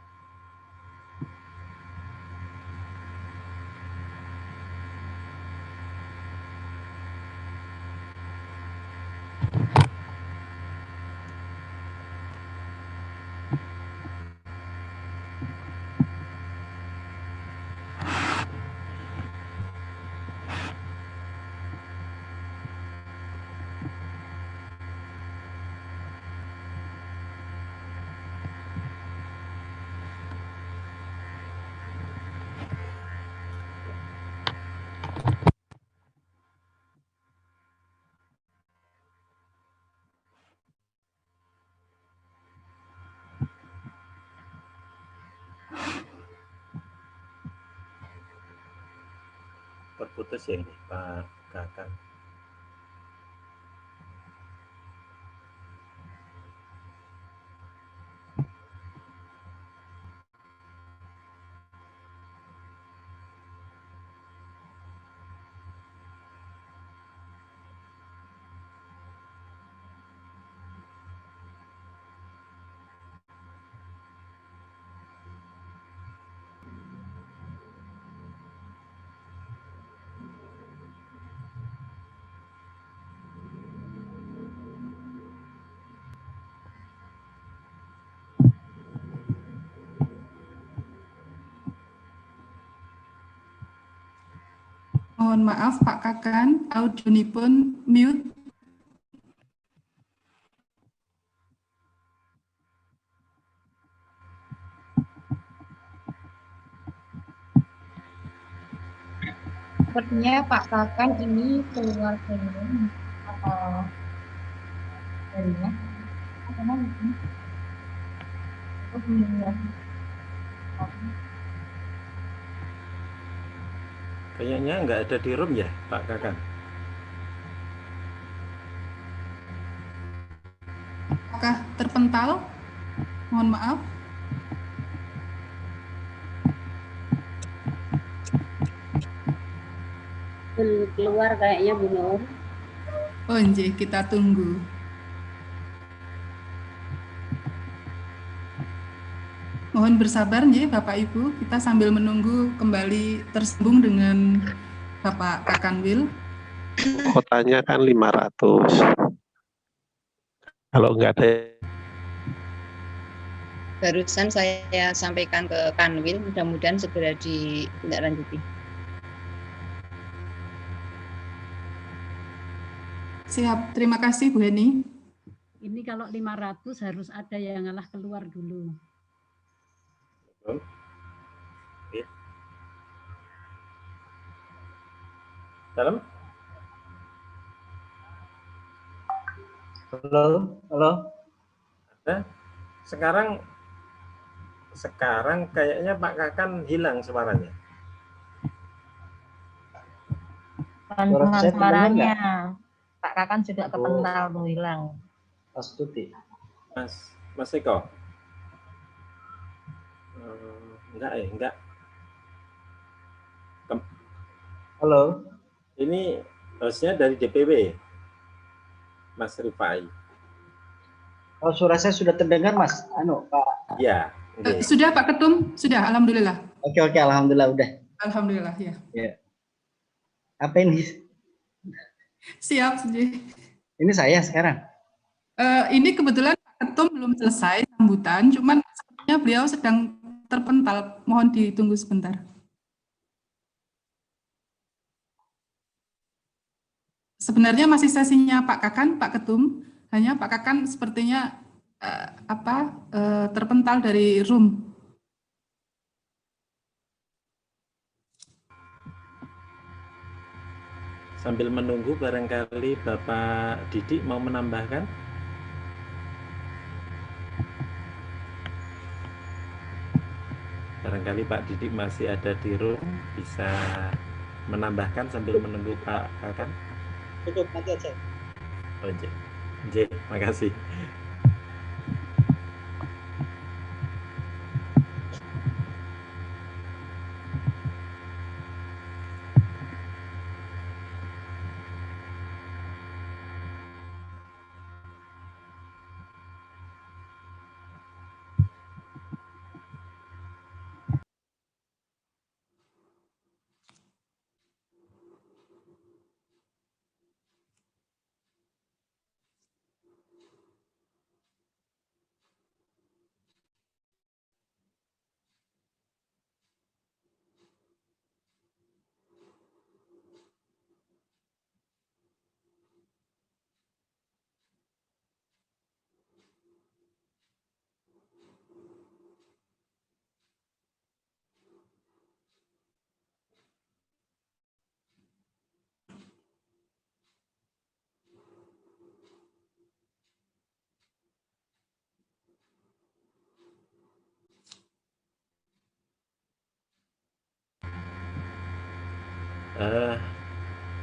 Terputus ya ini Pak Kakak. Mohon maaf Pak Kakan, audionipun mute. Sepertinya Pak Kakan ini keluar dari room atau darinya. Karena ini Kayaknya nggak ada di room ya Pak Kakak. Apakah terpental? Mohon maaf. Keluar kayaknya Bu Nur. Oh nggih, kita tunggu. Mohon bersabar nggih Bapak Ibu, kita sambil menunggu kembali tersambung dengan Bapak Kakanwil. Kotanya kan 500. Kalau nggak ada. Barusan saya sampaikan ke Kanwil, mudah-mudahan segera ditindaklanjuti. Siap, terima kasih Bu Heni. Ini kalau 500 harus ada yang ngalah keluar dulu. Ya. Dalam? Halo, halo. Ada? Sekarang kayaknya Pak Kakan hilang suaranya. Dengan suaranya Pak Kakan juga kepental tuh hilang. Mas Tuti. Mas Eko. Enggak. Halo. Ini hostnya dari DPW, Mas Rifai. Oh, suara saya sudah terdengar, Mas. Pak. Ya. Sudah Pak Ketum, sudah. Alhamdulillah. Oke, alhamdulillah udah. Alhamdulillah ya. Ya. Apa ini? Siap, Ini saya sekarang. Ini kebetulan Pak Ketum belum selesai sambutan, cuman sepertinya beliau sedang terpental. Mohon ditunggu sebentar. Sebenarnya masih sesinya Pak Kakan, Pak Ketum. Hanya Pak Kakan sepertinya terpental dari room. Sambil menunggu barangkali Bapak Didik mau menambahkan. Barangkali Pak Didik masih ada di room, bisa menambahkan sambil menunggu Pak Kakan. Cukup, nanti aja. J, makasih.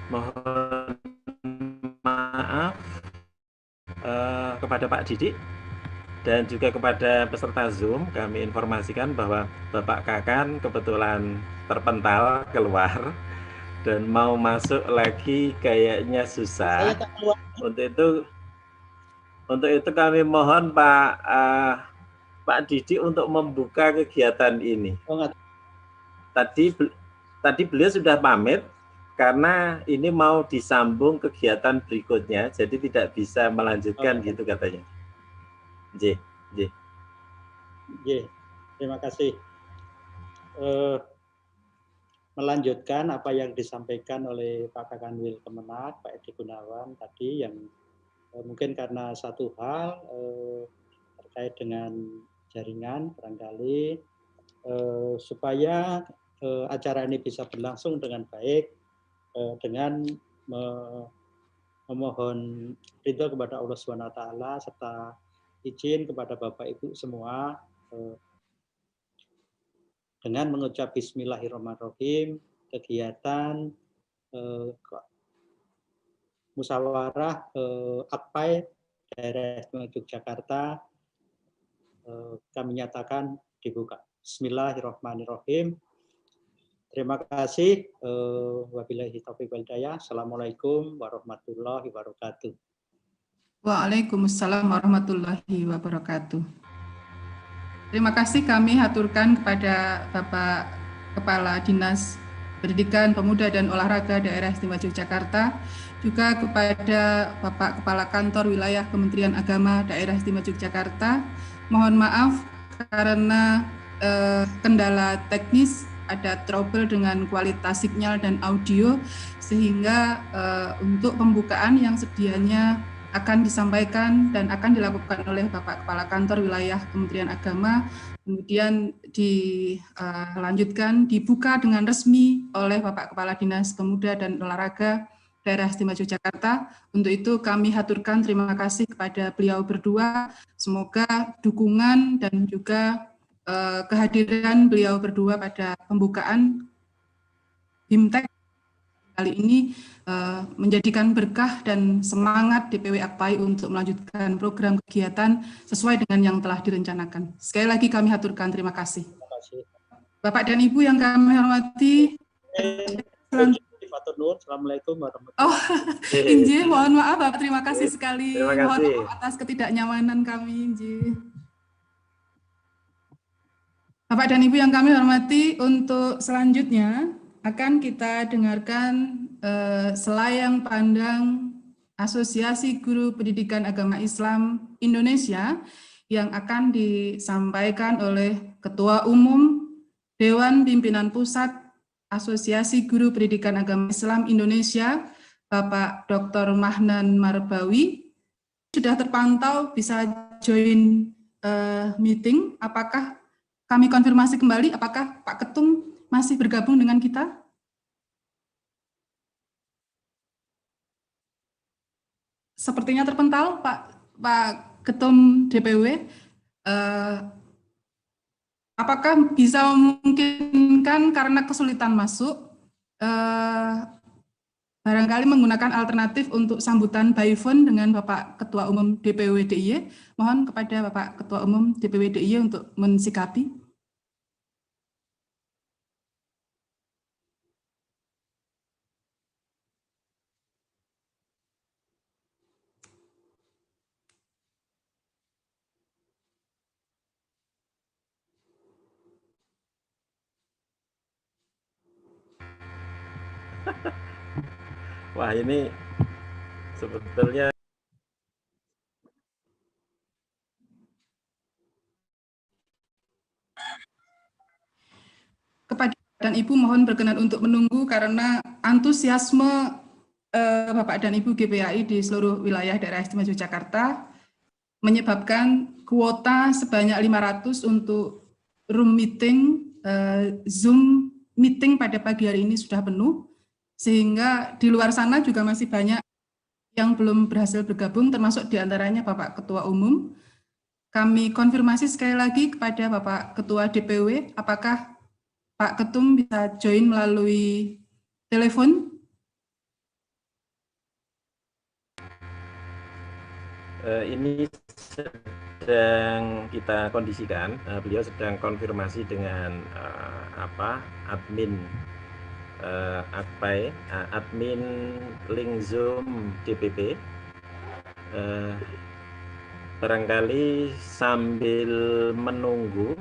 Mohon maaf kepada Pak Didik dan juga kepada peserta Zoom. Kami informasikan bahwa Bapak Kakan kebetulan terpental keluar dan mau masuk lagi kayaknya susah. Untuk itu kami mohon Pak Didik untuk membuka kegiatan ini. Tadi beliau sudah pamit karena ini mau disambung kegiatan berikutnya, jadi tidak bisa melanjutkan gitu katanya. J. Terima kasih. Melanjutkan apa yang disampaikan oleh Pak Kakanwil Kemenak, Pak Edi Gunawan tadi, yang mungkin karena satu hal terkait dengan jaringan barangkali supaya acara ini bisa berlangsung dengan baik, dengan memohon ridho kepada Allah SWT serta izin kepada Bapak Ibu semua dengan mengucap Bismillahirrahmanirrahim, kegiatan musyawarah AKPAI daerah istimewa Yogyakarta kami nyatakan dibuka. Bismillahirrahmanirrahim. Terima kasih. Wabillahi taufiq wal hidayah. Assalamualaikum warahmatullahi wabarakatuh. Waalaikumsalam warahmatullahi wabarakatuh. Terima kasih kami haturkan kepada Bapak Kepala Dinas Pendidikan, Pemuda dan Olahraga Daerah Istimewa Yogyakarta, juga kepada Bapak Kepala Kantor Wilayah Kementerian Agama Daerah Istimewa Yogyakarta. Mohon maaf karena kendala teknis, ada trouble dengan kualitas sinyal dan audio, sehingga untuk pembukaan yang sedianya akan disampaikan dan akan dilakukan oleh Bapak Kepala Kantor Wilayah Kementerian Agama, kemudian dilanjutkan, dibuka dengan resmi oleh Bapak Kepala Dinas Pemuda dan Olahraga Daerah Istimewa Yogyakarta. Untuk itu kami haturkan terima kasih kepada beliau berdua, semoga dukungan dan juga kehadiran beliau berdua pada pembukaan BIMTEK kali ini menjadikan berkah dan semangat DPW AKPAI untuk melanjutkan program kegiatan sesuai dengan yang telah direncanakan. Sekali lagi kami haturkan terima kasih. Bapak dan Ibu yang kami hormati. Assalamualaikum warahmatullahi wabarakatuh. Inji, mohon maaf Bapak, terima kasih sekali. Mohon maaf atas ketidaknyamanan kami, Inji. Bapak dan Ibu yang kami hormati, untuk selanjutnya akan kita dengarkan selayang pandang Asosiasi Guru Pendidikan Agama Islam Indonesia yang akan disampaikan oleh Ketua Umum Dewan Pimpinan Pusat Asosiasi Guru Pendidikan Agama Islam Indonesia, Bapak Dr. Mahnan Marbawi. Sudah terpantau bisa join meeting, apakah kami konfirmasi kembali, apakah Pak Ketum masih bergabung dengan kita? Sepertinya terpental, Pak Ketum DPW. Apakah bisa memungkinkan karena kesulitan masuk, barangkali menggunakan alternatif untuk sambutan by phone dengan Bapak Ketua Umum DPW DIY? Mohon kepada Bapak Ketua Umum DPW DIY untuk mensikapi. Wah, ini sebetulnya kepada dan Ibu mohon berkenan untuk menunggu karena antusiasme Bapak dan Ibu GPAI di seluruh wilayah daerah istimewa Yogyakarta menyebabkan kuota sebanyak 500 untuk room meeting, Zoom meeting pada pagi hari ini sudah penuh, sehingga di luar sana juga masih banyak yang belum berhasil bergabung, termasuk diantaranya Bapak Ketua Umum. Kami konfirmasi sekali lagi kepada Bapak Ketua DPW, apakah Pak Ketum bisa join melalui Telepon? Ini sedang kita kondisikan, beliau sedang konfirmasi dengan admin Akpai, admin link Zoom DPP. Barangkali sambil menunggu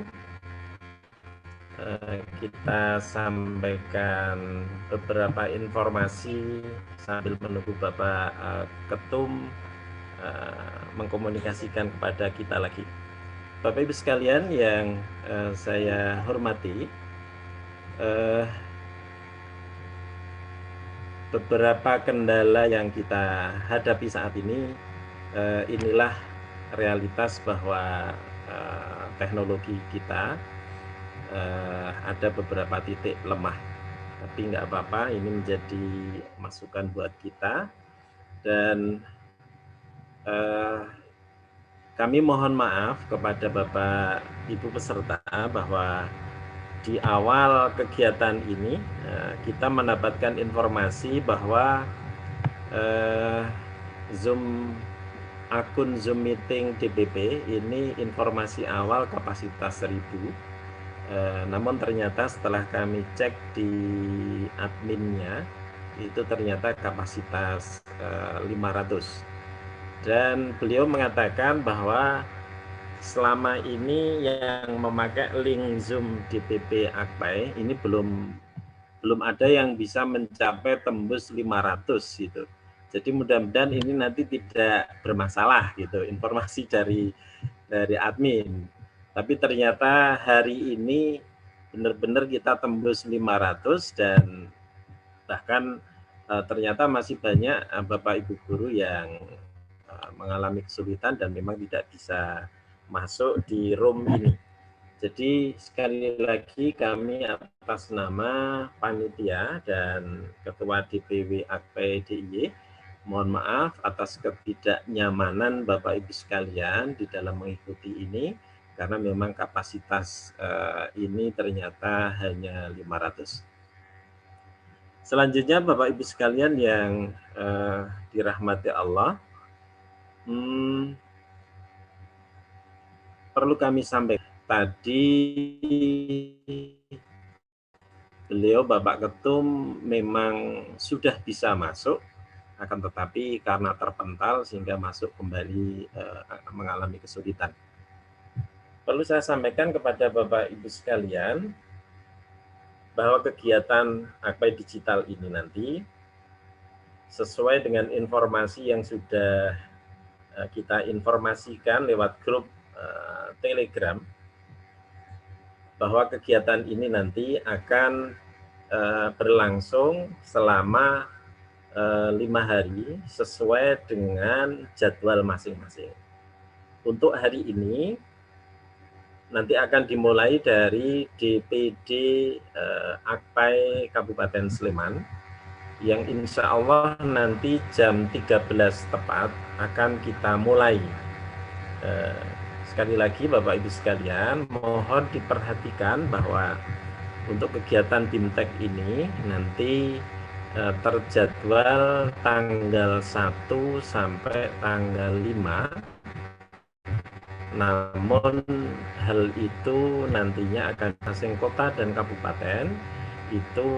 kita sampaikan beberapa informasi sambil menunggu Bapak Ketum mengkomunikasikan kepada kita lagi. Bapak Ibu sekalian yang saya hormati, beberapa kendala yang kita hadapi saat ini, inilah realitas bahwa teknologi kita ada beberapa titik lemah, tapi nggak apa-apa, ini menjadi masukan buat kita. Dan kami mohon maaf kepada Bapak Ibu peserta bahwa di awal kegiatan ini kita mendapatkan informasi bahwa akun Zoom Meeting DPP ini informasi awal kapasitas 1000. Namun ternyata setelah kami cek di adminnya itu ternyata kapasitas 500. Dan beliau mengatakan bahwa selama ini yang memakai link Zoom DPP Akpai ini belum ada yang bisa mencapai tembus 500 gitu. Jadi mudah-mudahan ini nanti tidak bermasalah gitu, informasi dari admin. Tapi ternyata hari ini benar-benar kita tembus 500 dan bahkan ternyata masih banyak Bapak Ibu guru yang mengalami kesulitan dan memang tidak bisa masuk di room ini. Jadi sekali lagi kami atas nama panitia dan Ketua DPW Akpai DIY mohon maaf atas ketidaknyamanan Bapak Ibu sekalian di dalam mengikuti ini karena memang kapasitas ini ternyata hanya 500. Selanjutnya Bapak Ibu sekalian yang dirahmati Allah, perlu kami sampaikan tadi beliau Bapak Ketum memang sudah bisa masuk, akan tetapi karena terpental sehingga masuk kembali mengalami kesulitan. Perlu saya sampaikan kepada Bapak Ibu sekalian bahwa kegiatan Akpai Digital ini nanti sesuai dengan informasi yang sudah kita informasikan lewat grup Telegram, bahwa kegiatan ini nanti akan berlangsung selama 5 hari sesuai dengan jadwal masing-masing. Untuk hari ini nanti akan dimulai dari DPD Akpai Kabupaten Sleman yang insya Allah nanti jam 13 tepat akan kita mulai. Sekali lagi Bapak Ibu sekalian, mohon diperhatikan bahwa untuk kegiatan BIMTEK ini nanti terjadwal tanggal 1 sampai tanggal 5. Namun hal itu nantinya akan masing kota dan kabupaten itu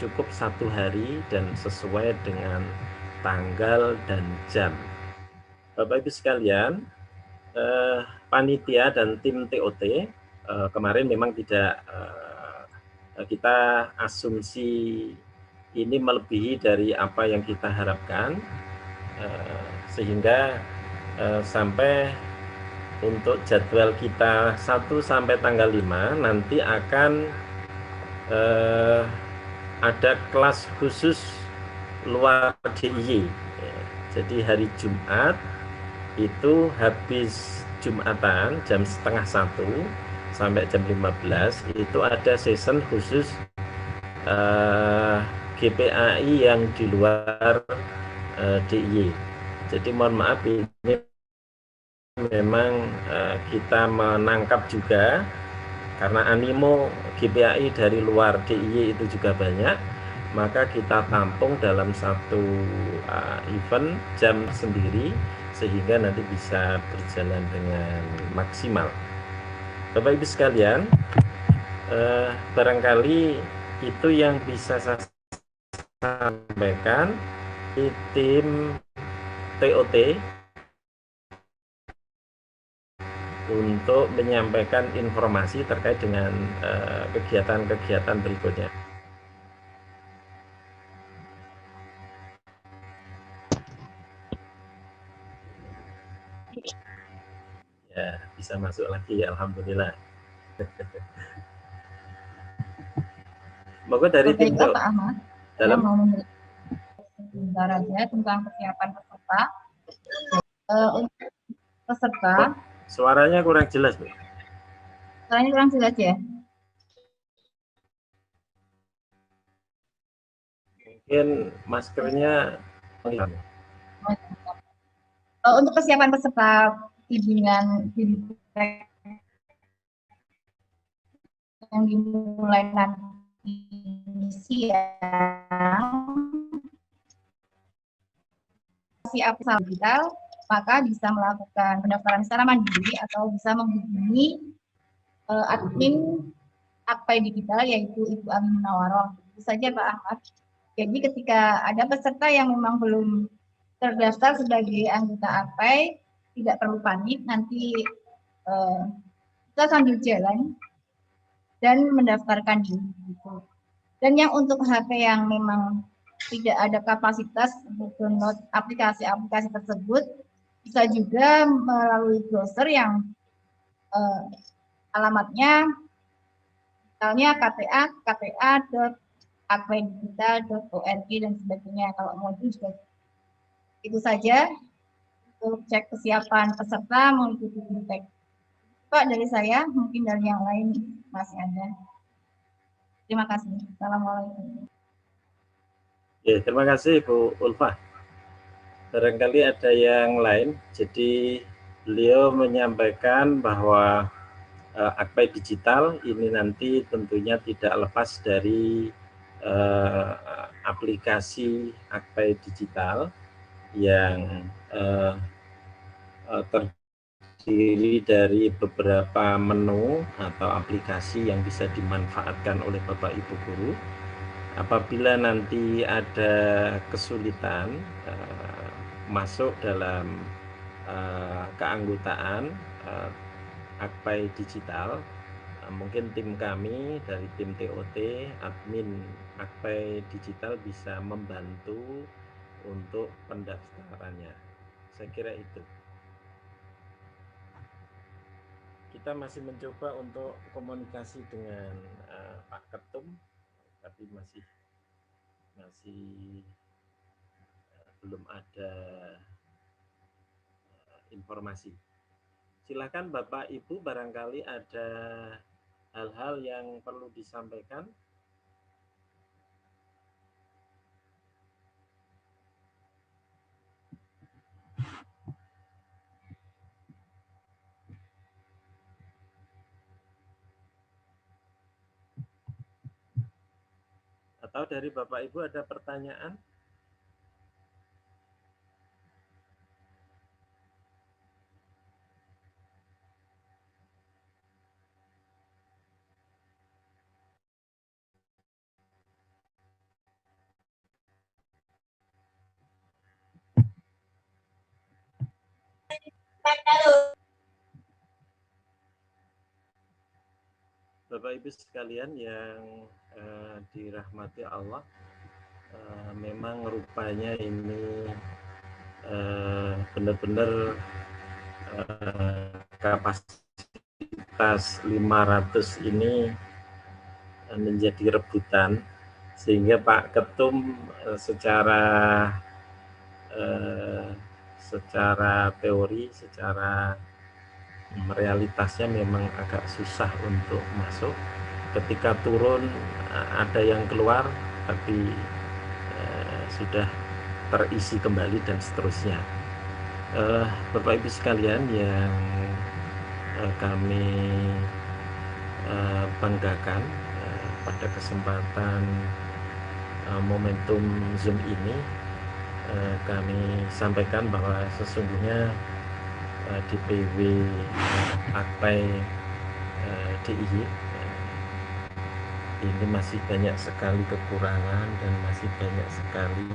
cukup 1 hari dan sesuai dengan tanggal dan jam. Bapak Ibu sekalian, panitia dan tim TOT kemarin memang tidak kita asumsi ini melebihi dari apa yang kita harapkan, sehingga sampai untuk jadwal kita 1 sampai tanggal 5 nanti akan ada kelas khusus luar DIY. Jadi hari Jumat itu habis Jumatan jam 12:30 sampai jam 15 itu ada season khusus GPAI yang di luar DIY. Jadi mohon maaf ini memang kita menangkap juga karena animo GPAI dari luar DIY itu juga banyak, maka kita tampung dalam satu event jam sendiri sehingga nanti bisa berjalan dengan maksimal. Bapak Ibu sekalian, barangkali itu yang bisa saya sampaikan di tim TOT untuk menyampaikan informasi terkait dengan kegiatan-kegiatan berikutnya. Ya, bisa masuk lagi, alhamdulillah. Moga dari tim Pak Ahmad, dalam mau memberikan sebentar aja tentang kesiapan peserta. Untuk peserta, suaranya kurang jelas, Bu. suaranya kurang jelas ya? Mungkin maskernya hilang. Untuk kesiapan peserta bimbingan yang dimulai nanti siang, siap digital, maka bisa melakukan pendaftaran secara mandiri atau bisa menghubungi admin Akpai Digital, yaitu Ibu Amin Munawaroh. Itu saja Pak Ahmad. Jadi ketika ada peserta yang memang belum terdaftar sebagai anggota Akpai, tidak perlu panik, nanti kita sambil jalan dan mendaftarkan diri. Gitu. Dan yang untuk HP yang memang tidak ada kapasitas untuk download aplikasi-aplikasi tersebut, bisa juga melalui browser yang alamatnya misalnya kta.akpaidigital.org dan sebagainya. Kalau mau juga itu saja untuk cek kesiapan peserta mengikuti fintech. Pak, dari saya, mungkin dari yang lain masih ada. Terima kasih. Assalamualaikum. Ya, terima kasih Bu Ulfa. Barangkali ada yang lain. Jadi beliau menyampaikan bahwa Akpai Digital ini nanti tentunya tidak lepas dari aplikasi Akpai Digital yang terdiri dari beberapa menu atau aplikasi yang bisa dimanfaatkan oleh Bapak Ibu guru. Apabila nanti ada kesulitan masuk dalam keanggotaan Akpai Digital, mungkin tim kami dari tim TOT, admin Akpai Digital bisa membantu untuk pendaftarannya. Saya kira itu. Kita masih mencoba untuk komunikasi dengan Pak Ketum, tapi masih belum ada informasi. Silakan Bapak Ibu, barangkali ada hal-hal yang perlu disampaikan. Atau dari Bapak Ibu ada pertanyaan? Bapak Ibu sekalian yang dirahmati Allah, memang rupanya ini benar-benar kapasitas 500 ini menjadi rebutan, sehingga Pak Ketum secara teori, secara realitasnya memang agak susah untuk masuk. Ketika turun ada yang keluar, tapi sudah terisi kembali dan seterusnya. Bapak Ibu sekalian yang kami banggakan, pada kesempatan momentum Zoom ini kami sampaikan bahwa sesungguhnya DPW Akpai DIY ini masih banyak sekali kekurangan dan masih banyak sekali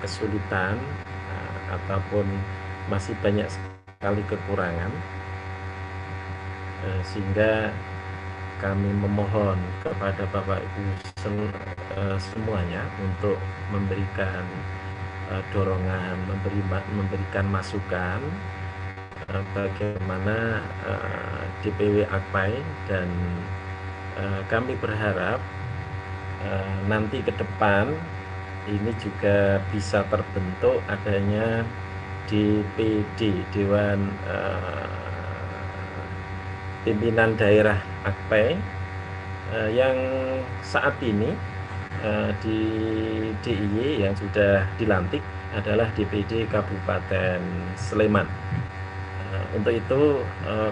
kesulitan ataupun masih banyak sekali kekurangan, sehingga kami memohon kepada Bapak Ibu semuanya untuk memberikan dorongan, memberikan masukan bagaimana DPW Akpai, dan kami berharap nanti ke depan ini juga bisa terbentuk adanya DPD, Dewan Pimpinan Daerah Akpai, yang saat ini di DIY yang sudah dilantik adalah DPD Kabupaten Sleman. Untuk itu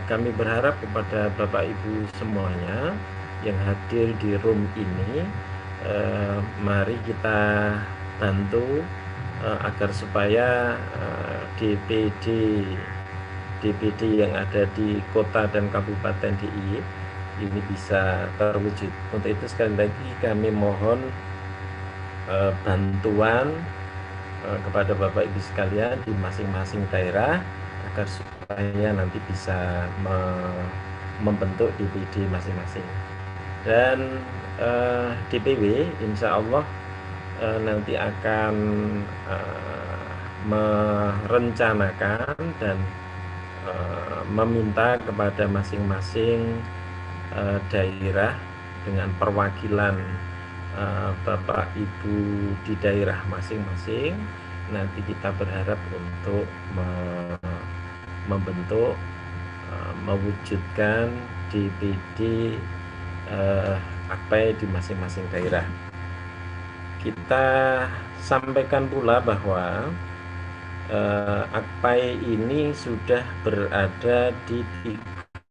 kami berharap kepada Bapak Ibu semuanya yang hadir di room ini, mari kita bantu agar supaya DPD yang ada di kota dan kabupaten DIY ini bisa terwujud. Untuk itu sekali lagi kami mohon bantuan kepada Bapak Ibu sekalian di masing-masing daerah agar supaya nanti bisa membentuk DPD masing-masing. Dan DPW insya Allah nanti akan merencanakan dan meminta kepada masing-masing daerah dengan perwakilan Bapak Ibu di daerah masing-masing. Nanti kita berharap untuk membentuk, mewujudkan DPD Akpai di masing-masing daerah. Kita sampaikan pula bahwa Akpai ini sudah berada di 34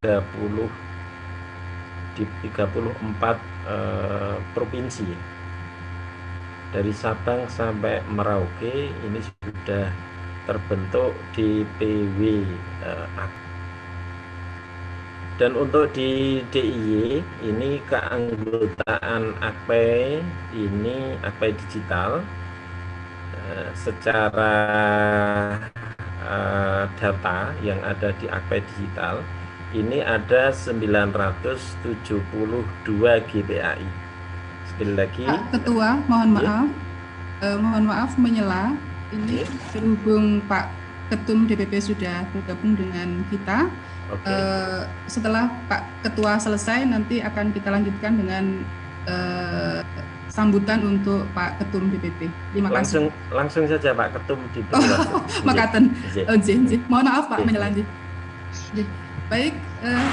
provinsi. Dari Sabang sampai Merauke ini sudah terbentuk DPW Akpai. Dan untuk di DIY ini keanggotaan Akpai ini Akpai digital secara data yang ada di Akpai digital ini ada 972 GPAI. Sekali lagi, Pak Ketua, mohon maaf menyela. Ini berhubung Pak Ketum DPP sudah bergabung dengan kita. Setelah Pak Ketua selesai, nanti akan kita lanjutkan dengan sambutan untuk Pak Ketum DPP. Terima kasih. Langsung saja Pak Ketum DPP. Makaten. Mohon maaf Pak menyelanjut. Baik,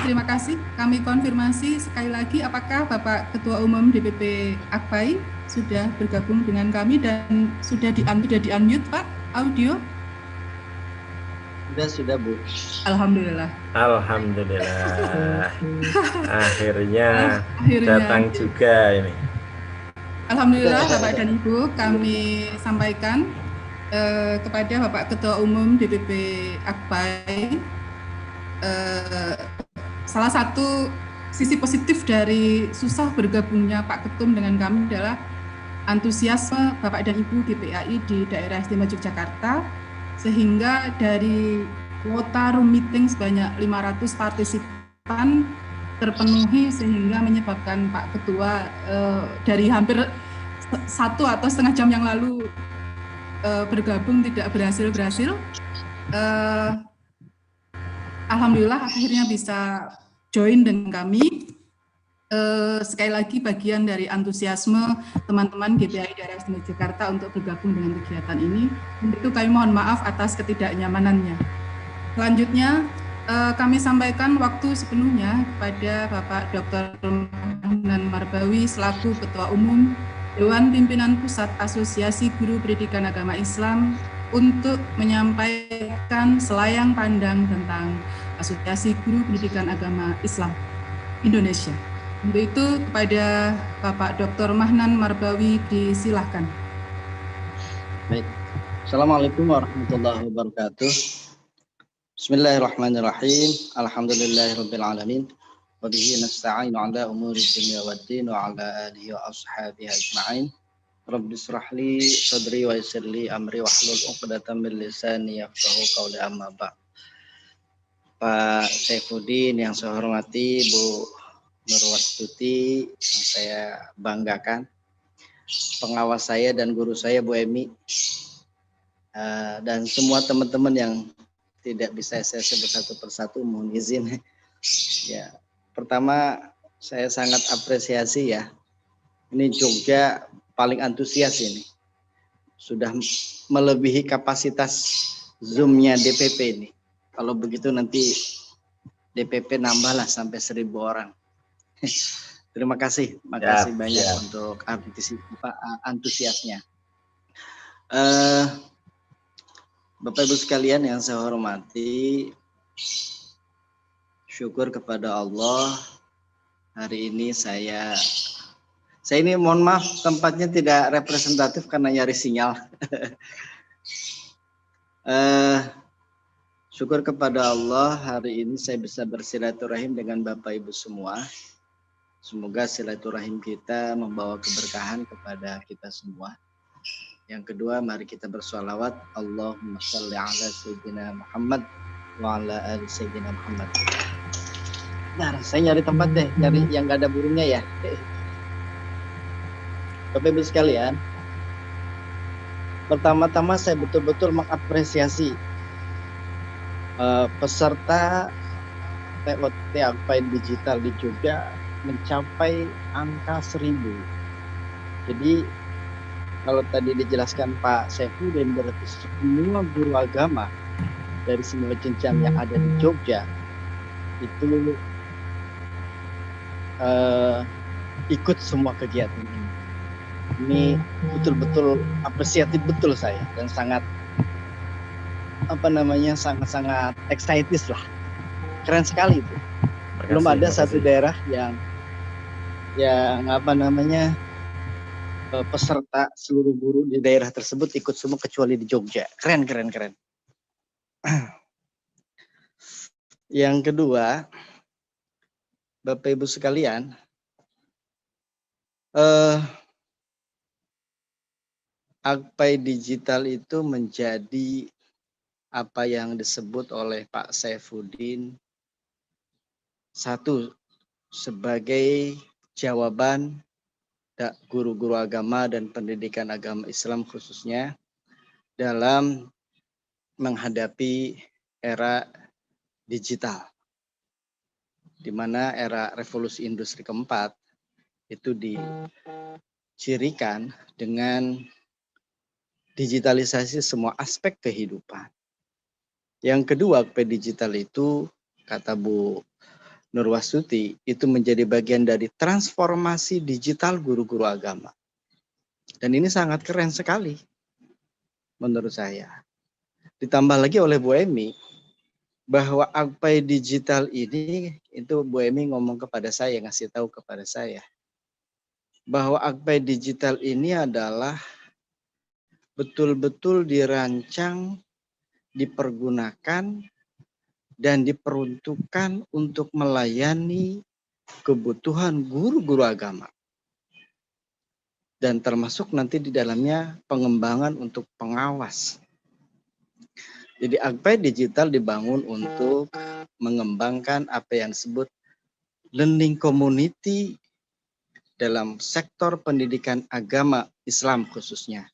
terima kasih. Kami konfirmasi sekali lagi, apakah Bapak Ketua Umum DPP Akpai sudah bergabung dengan kami dan sudah di-unmute Pak audio? Sudah Bu. Alhamdulillah. Akhirnya datang juga ini. Alhamdulillah Bapak dan Ibu, kami sampaikan kepada Bapak Ketua Umum DPP Akpai, salah satu sisi positif dari susah bergabungnya Pak Ketum dengan kami adalah antusiasme Bapak dan Ibu DPAI di Daerah Istimewa Yogyakarta, sehingga dari kuota room meeting sebanyak 500 partisipan terpenuhi, sehingga menyebabkan Pak Ketua dari hampir 1 atau setengah jam yang lalu bergabung tidak berhasil. Alhamdulillah akhirnya bisa join dengan kami. Sekali lagi bagian dari antusiasme teman-teman GPAI Daerah Istimewa Yogyakarta untuk bergabung dengan kegiatan ini. Untuk itu kami mohon maaf atas ketidaknyamanannya. Selanjutnya kami sampaikan waktu sepenuhnya kepada Bapak Dr. Hanan Marbawi selaku Ketua Umum Dewan Pimpinan Pusat Asosiasi Guru Pendidikan Agama Islam untuk menyampaikan selayang pandang tentang Asosiasi Guru Pendidikan Agama Islam Indonesia. Untuk itu kepada Bapak Dr. Mahnan Marbawi disilahkan. Baik. Assalamualaikum warahmatullahi wabarakatuh. Bismillahirrahmanirrahim. Alhamdulillahirabbil alamin. Wa bihi nasta'inu 'ala umuri dunya waddin wa 'ala alihi wa ashabihi ajma'in. Rabbi shrah li sadri wa yassir li amri wahlul 'uqdatam min lisani yafqahu qawli, amma ba'd. Pak Saifuddin yang saya hormati, Bu Nurwastuti yang saya banggakan, pengawas saya dan guru saya Bu Emi, dan semua teman-teman yang tidak bisa saya sebut satu persatu, mohon izin. Ya, pertama saya sangat apresiasi ya, ini Jogja paling antusias ini, sudah melebihi kapasitas Zoom-nya DPP ini. Kalau begitu nanti DPP nambahlah sampai 1.000 orang. Terima kasih, makasih banyak untuk antusiasnya. Bapak Ibu sekalian yang saya hormati, syukur kepada Allah hari ini saya ini mohon maaf tempatnya tidak representatif karena nyari sinyal. Syukur kepada Allah hari ini saya bisa bersilaturahim dengan Bapak Ibu semua. Semoga silaturahim kita membawa keberkahan kepada kita semua. Yang kedua, mari kita bersolawat. Allahumma sholli ala sayyidina Muhammad wa ala ali sayyidina Muhammad. Nah, saya nyari tempat deh, nyari yang gak ada burungnya ya. Bapak Ibu sekalian, pertama-tama saya betul-betul mengapresiasi peserta TOT Akpaid Digital di Jogja mencapai angka 1.000. Jadi kalau tadi dijelaskan Pak Saifuddin, berarti semua guru agama dari semua jenjang yang ada di Jogja itu ikut semua kegiatan ini. Ini betul-betul apresiatif betul saya, dan sangat sangat excited lah, keren sekali itu. Belum ada satu daerah yang peserta seluruh guru di daerah tersebut ikut semua kecuali di Jogja. Keren. Yang kedua, Bapak Ibu sekalian, Akpaid Digital itu menjadi apa yang disebut oleh Pak Saifuddin, satu, sebagai jawaban guru-guru agama dan pendidikan agama Islam khususnya dalam menghadapi era digital, di mana era revolusi industri keempat itu dicirikan dengan digitalisasi semua aspek kehidupan. Yang kedua, Akpaid Digital itu, kata Bu Nurwastuti, itu menjadi bagian dari transformasi digital guru-guru agama. Dan ini sangat keren sekali menurut saya. Ditambah lagi oleh Bu Emi, bahwa Akpaid Digital ini, itu Bu Emi ngomong kepada saya, ngasih tahu kepada saya, bahwa Akpaid Digital ini adalah betul-betul dirancang, dipergunakan, dan diperuntukkan untuk melayani kebutuhan guru-guru agama. Dan termasuk nanti di dalamnya pengembangan untuk pengawas. Jadi Akpaid Digital dibangun untuk mengembangkan apa yang disebut learning community dalam sektor pendidikan agama Islam khususnya.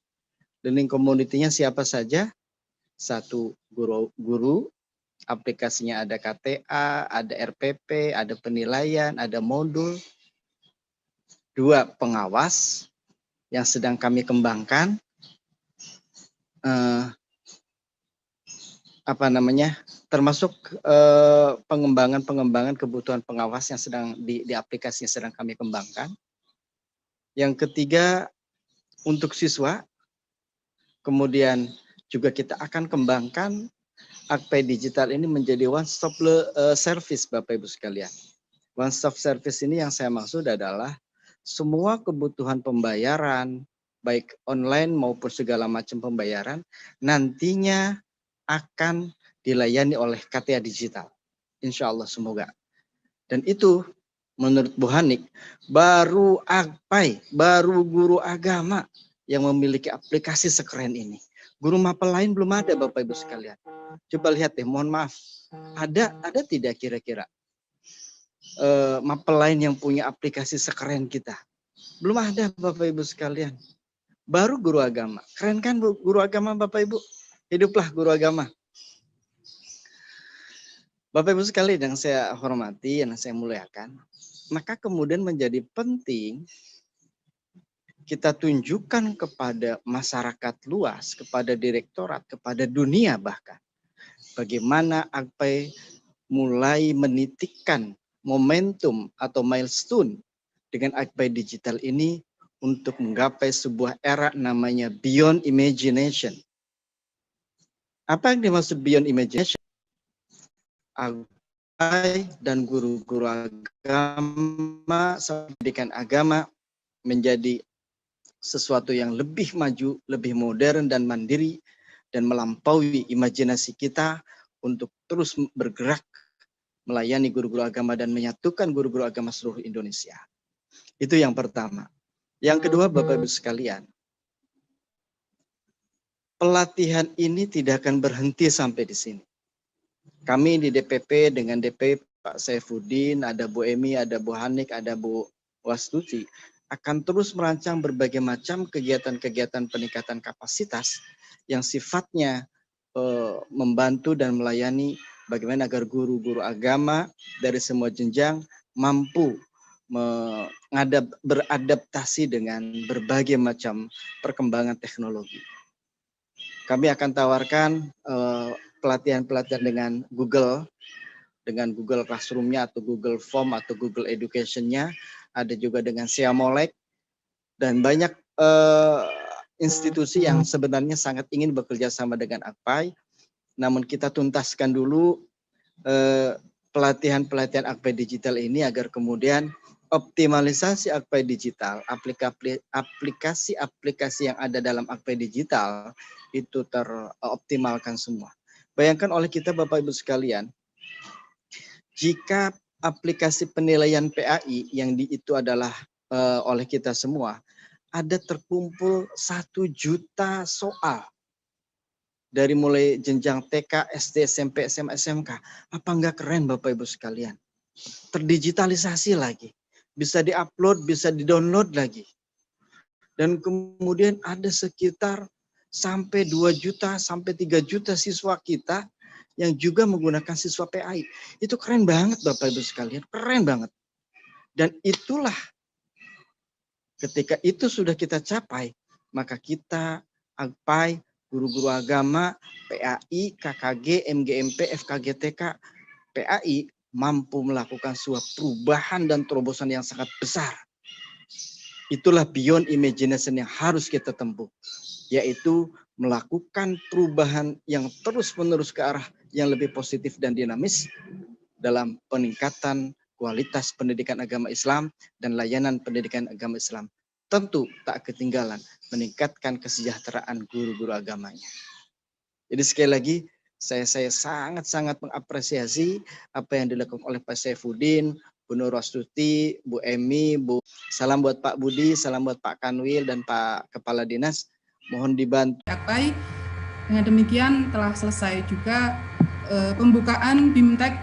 Learning community-nya siapa saja? Satu, guru, aplikasinya ada KTA, ada RPP, ada penilaian, ada modul. Dua, pengawas yang sedang kami kembangkan. Termasuk pengembangan kebutuhan pengawas yang sedang di aplikasinya sedang kami kembangkan. Yang ketiga, untuk siswa, kemudian juga kita akan kembangkan Akpaid Digital ini menjadi one stop service Bapak Ibu sekalian One stop service ini yang saya maksud adalah semua kebutuhan pembayaran, baik online maupun segala macam pembayaran, nantinya akan dilayani oleh KTA digital. Insya Allah semoga. Dan itu menurut Bu Hanik, baru Akpai, baru guru agama yang memiliki aplikasi sekeren ini. Guru mapel lain belum ada Bapak Ibu sekalian. Coba lihat deh, mohon maaf. Ada tidak kira-kira mapel lain yang punya aplikasi sekeren kita? Belum ada Bapak Ibu sekalian. Baru guru agama. Keren kan Bu, guru agama Bapak Ibu? Hiduplah guru agama. Bapak Ibu sekalian yang saya hormati, yang saya muliakan, maka kemudian menjadi penting kita tunjukkan kepada masyarakat luas, kepada direktorat, kepada dunia bahkan, bagaimana Akpai mulai menitikkan momentum atau milestone dengan Akpai Digital ini untuk menggapai sebuah era namanya beyond imagination. Apa yang dimaksud beyond imagination? Akpai dan guru-guru agama, pendidikan agama menjadi sesuatu yang lebih maju, lebih modern dan mandiri, dan melampaui imajinasi kita untuk terus bergerak melayani guru-guru agama dan menyatukan guru-guru agama seluruh Indonesia. Itu yang pertama. Yang kedua, Bapak Ibu sekalian, pelatihan ini tidak akan berhenti sampai di sini. Kami di DPP dengan DP Pak Saifuddin, ada Bu Emi, ada Bu Hanik, ada Bu Wastuti, akan terus merancang berbagai macam kegiatan-kegiatan peningkatan kapasitas yang sifatnya membantu dan melayani bagaimana agar guru-guru agama dari semua jenjang mampu beradaptasi dengan berbagai macam perkembangan teknologi. Kami akan tawarkan pelatihan-pelatihan dengan Google Classroom-nya atau Google Form atau Google Education-nya, ada juga dengan Siamolek, dan banyak institusi yang sebenarnya sangat ingin bekerja sama dengan Akpai. Namun kita tuntaskan dulu pelatihan-pelatihan Akpai Digital ini agar kemudian optimalisasi Akpai Digital, aplikasi-aplikasi yang ada dalam Akpai Digital itu teroptimalkan semua. Bayangkan oleh kita Bapak Ibu sekalian, jika aplikasi penilaian PAI yang itu adalah oleh kita semua, ada terkumpul 1 juta soal dari mulai jenjang TK, SD, SMP, SMA, SMK. Apa enggak keren Bapak Ibu sekalian? Terdigitalisasi lagi, bisa diupload, bisa didownload lagi. Dan kemudian ada sekitar sampai 2 juta sampai 3 juta siswa kita yang juga menggunakan siswa PAI. Itu keren banget Bapak Ibu sekalian, keren banget. Dan itulah ketika itu sudah kita capai, maka kita Akpai, guru-guru agama, PAI, KKG, MGMP, FKGTK, PAI mampu melakukan sebuah perubahan dan terobosan yang sangat besar. Itulah beyond imagination yang harus kita tempuh, yaitu melakukan perubahan yang terus-menerus ke arah yang lebih positif dan dinamis dalam peningkatan kualitas pendidikan agama Islam dan layanan pendidikan agama Islam. Tentu tak ketinggalan meningkatkan kesejahteraan guru-guru agamanya. Jadi sekali lagi, saya sangat-sangat mengapresiasi apa yang dilakukan oleh Pak Saifuddin, Bu Nur Wastuti, Bu Emi, salam buat Pak Budi, salam buat Pak Kanwil dan Pak Kepala Dinas. Mohon dibantu. Akpai, dengan demikian telah selesai juga pembukaan BIMTEK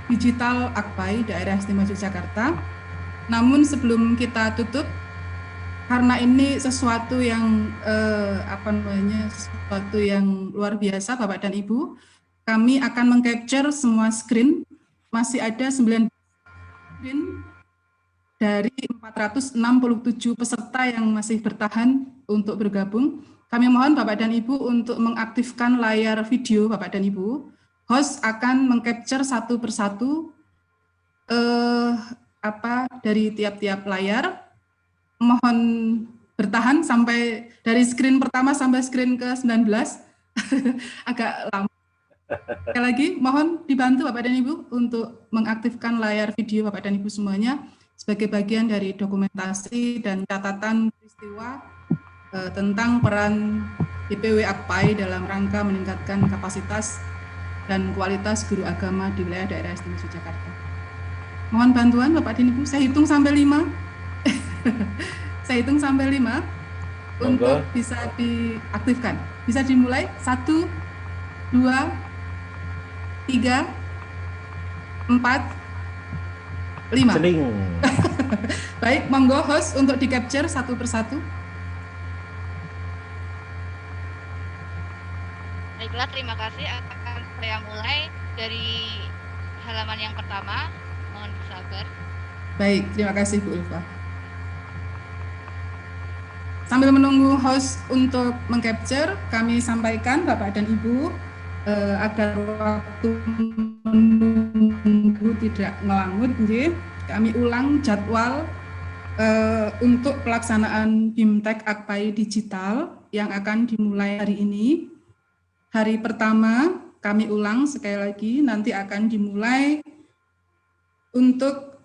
Digital Akpai Daerah Istimewa Yogyakarta. Namun sebelum kita tutup, karena ini sesuatu yang sesuatu yang luar biasa Bapak dan Ibu, kami akan mengcapture semua screen. Masih ada 9 screen dari 467 peserta yang masih bertahan untuk bergabung. Kami mohon Bapak dan Ibu untuk mengaktifkan layar video Bapak dan Ibu. Host akan mengcapture satu persatu dari tiap-tiap layar. Mohon bertahan sampai dari screen pertama sampai screen ke-19. Agak lama. Sekali lagi, mohon dibantu Bapak dan Ibu untuk mengaktifkan layar video Bapak dan Ibu semuanya sebagai bagian dari dokumentasi dan catatan peristiwa tentang peran DPW Akpai dalam rangka meningkatkan kapasitas dan kualitas guru agama di wilayah daerah istimewa Yogyakarta. Mohon bantuan Bapak dan Ibu, saya hitung sampai 5. Saya hitung sampai 5 untuk bisa diaktifkan. Bisa dimulai 1, 2, 3, 4, 5. Baik, monggo host untuk di capture satu persatu. Baiklah, terima kasih. Akan saya mulai dari halaman yang pertama. Mohon bersabar. Baik, terima kasih Bu Ulfa. Sambil menunggu host untuk mengcapture, kami sampaikan Bapak dan Ibu agar waktu menunggu tidak ngelangut, kami ulang jadwal untuk pelaksanaan BIMTEK Akpai Digital yang akan dimulai hari ini. Hari pertama kami ulang sekali lagi, nanti akan dimulai untuk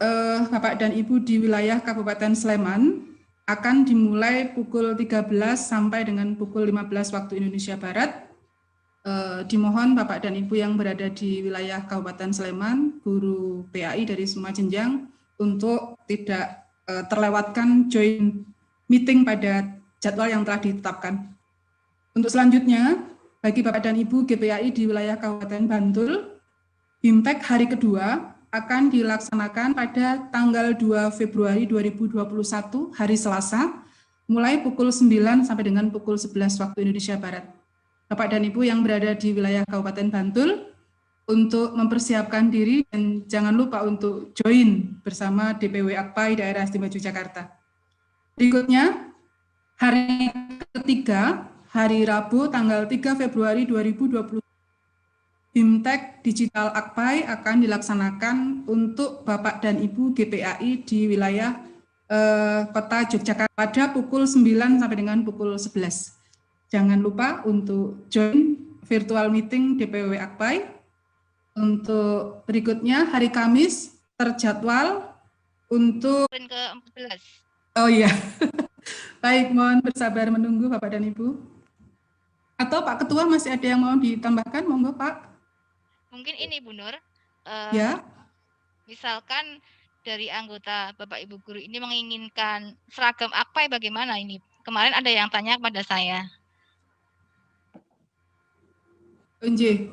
Bapak dan Ibu di wilayah Kabupaten Sleman akan dimulai pukul 13 sampai dengan pukul 15 waktu Indonesia Barat. Dimohon Bapak dan Ibu yang berada di wilayah Kabupaten Sleman, guru PAI dari semua jenjang, untuk tidak terlewatkan join meeting pada jadwal yang telah ditetapkan. Untuk selanjutnya, bagi Bapak dan Ibu GPAI di wilayah Kabupaten Bantul, BIMTEK hari kedua akan dilaksanakan pada tanggal 2 Februari 2021, hari Selasa, mulai pukul 9 sampai dengan pukul 11 waktu Indonesia Barat. Bapak dan Ibu yang berada di wilayah Kabupaten Bantul, untuk mempersiapkan diri dan jangan lupa untuk join bersama DPW Akpai Daerah Istimewa Yogyakarta. Berikutnya, hari ketiga, hari Rabu tanggal 3 Februari 2020, BIMTEK Digital Akpai akan dilaksanakan untuk Bapak dan Ibu GPAI di wilayah Kota Yogyakarta pada pukul 9 sampai dengan pukul 11. Jangan lupa untuk join virtual meeting DPW Akpai. Untuk berikutnya, hari Kamis terjadwal untuk ke-14. Oh iya. Baik, mohon bersabar menunggu Bapak dan Ibu. Atau Pak Ketua masih ada yang mau ditambahkan? Monggo Pak. Mungkin ini Bu Nur, Ya. Misalkan dari anggota Bapak Ibu Guru ini menginginkan seragam Akpai, bagaimana ini? Kemarin ada yang tanya kepada saya.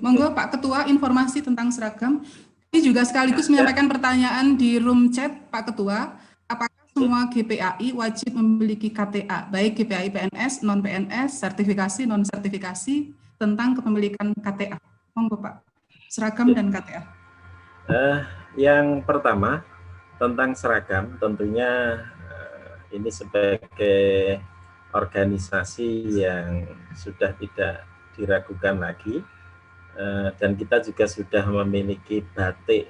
Monggo Pak Ketua informasi tentang seragam. Ini juga sekaligus menyampaikan pertanyaan di room chat Pak Ketua. Apakah semua GPAI wajib memiliki KTA, baik GPAI PNS, non-PNS, sertifikasi, non-sertifikasi, tentang kepemilikan KTA? Monggo Pak. Seragam dan KTA. Yang pertama tentang seragam, tentunya ini sebagai organisasi yang sudah tidak diragukan lagi, dan kita juga sudah memiliki batik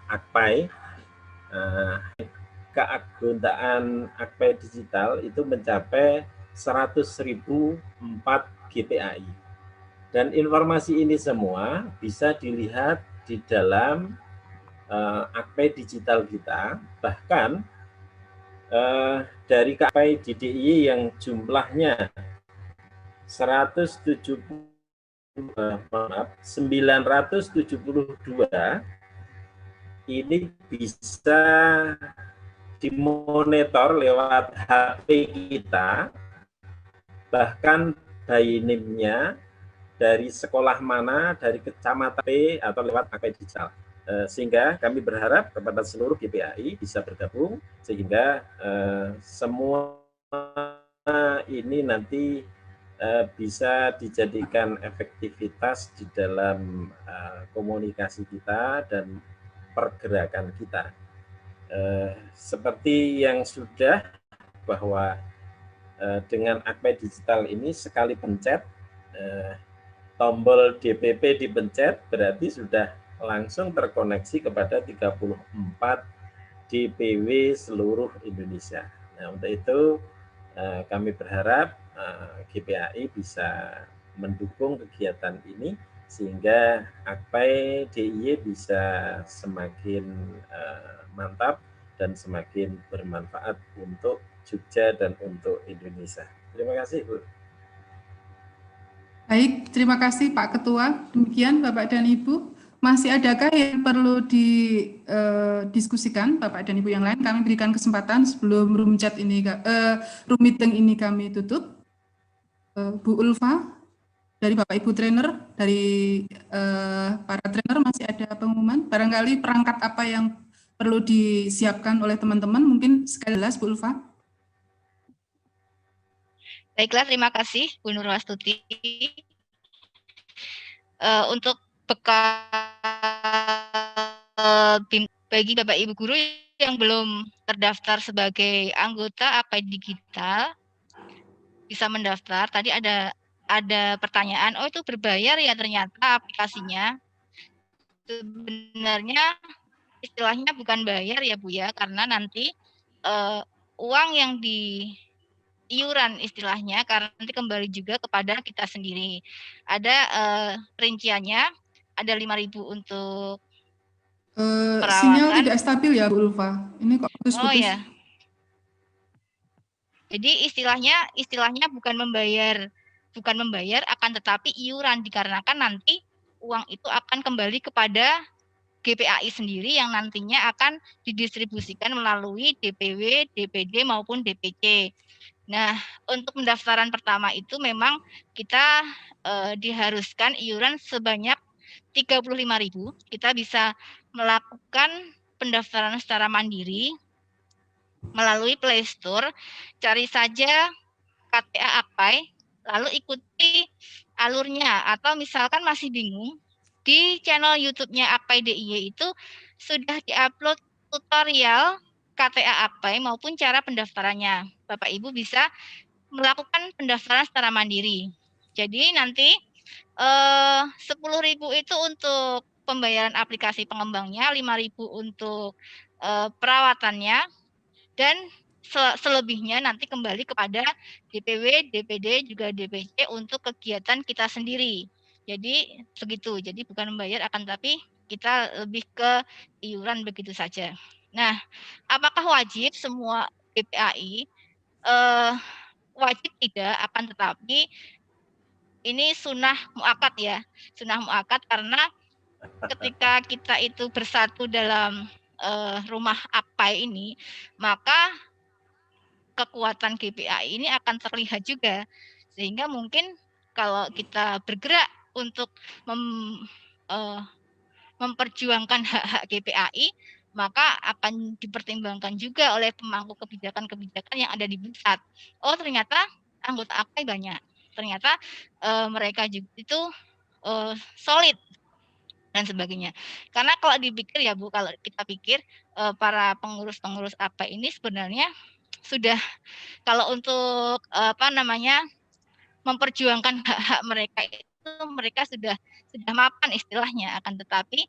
Akpai. Keanggotaan Akpai Digital itu mencapai 100.004 GPAI. Dan informasi ini semua bisa dilihat di dalam Akpai Digital kita. Bahkan dari Akpai DDI yang jumlahnya 972 ini bisa dimonitor lewat HP kita, bahkan by name-nya dari sekolah mana, dari kecamatan atau lewat Akpai Digital. Sehingga kami berharap kepada seluruh GPAI bisa bergabung, sehingga semua ini nanti bisa dijadikan efektivitas di dalam komunikasi kita dan pergerakan kita. Seperti yang sudah, bahwa dengan Akpai Digital ini sekali pencet, tombol DPP dipencet, berarti sudah langsung terkoneksi kepada 34 DPW seluruh Indonesia. Nah, untuk itu kami berharap GPAI bisa mendukung kegiatan ini sehingga Akpai DIY bisa semakin mantap dan semakin bermanfaat untuk Jogja dan untuk Indonesia. Terima kasih, Bu. Baik, terima kasih Pak Ketua. Demikian Bapak dan Ibu. Masih adakah yang perlu didiskusikan Bapak dan Ibu yang lain? Kami berikan kesempatan sebelum room meeting ini kami tutup. Bu Ulfa, dari Bapak Ibu trainer, dari para trainer masih ada pengumuman? Barangkali perangkat apa yang perlu disiapkan oleh teman-teman? Mungkin sekali lagi Bu Ulfa. Baiklah, terima kasih Bu Nurwastuti. Untuk bekal bagi Bapak Ibu guru yang belum terdaftar sebagai anggota Akpai Digital, bisa mendaftar. Tadi ada pertanyaan, oh itu berbayar ya ternyata aplikasinya. Sebenarnya istilahnya bukan bayar ya Bu ya, karena nanti uang yang iuran istilahnya, karena nanti kembali juga kepada kita sendiri. Ada rinciannya, ada 5.000 untuk perawatan. Sinyal tidak stabil ya Bu Ulfa, ini kok putus-putus. Oh ya. Jadi istilahnya bukan membayar, akan tetapi iuran, dikarenakan nanti uang itu akan kembali kepada GPAI sendiri yang nantinya akan didistribusikan melalui DPW, DPD maupun DPC. Nah, untuk pendaftaran pertama itu memang kita diharuskan iuran sebanyak 35.000. Kita bisa melakukan pendaftaran secara mandiri melalui Play Store. Cari saja KTA Akpai, lalu ikuti alurnya. Atau misalkan masih bingung, di channel YouTube-nya Akpai DIY itu sudah diupload tutorial KTA Akpai maupun cara pendaftarannya. Bapak Ibu bisa melakukan pendaftaran secara mandiri. Jadi nanti 10.000 itu untuk pembayaran aplikasi pengembangnya, 5.000 untuk perawatannya, dan selebihnya nanti kembali kepada DPW, DPD, juga DPC untuk kegiatan kita sendiri. Jadi segitu, jadi bukan membayar, akan tapi kita lebih ke iuran begitu saja. Nah, apakah wajib semua GPAI? Wajib tidak, akan tetapi ini sunnah muakkad ya, sunnah muakkad, karena ketika kita itu bersatu dalam rumah Akpai ini, maka kekuatan GPAI ini akan terlihat juga, sehingga mungkin kalau kita bergerak untuk memperjuangkan hak-hak GPAI, maka akan dipertimbangkan juga oleh pemangku kebijakan-kebijakan yang ada di pusat. Oh, ternyata anggota Akpai banyak, ternyata mereka juga itu solid dan sebagainya. Karena kalau dipikir ya Bu, kalau kita pikir para pengurus-pengurus Akpai ini sebenarnya sudah, kalau untuk memperjuangkan hak-hak mereka itu mereka sudah mapan istilahnya, akan tetapi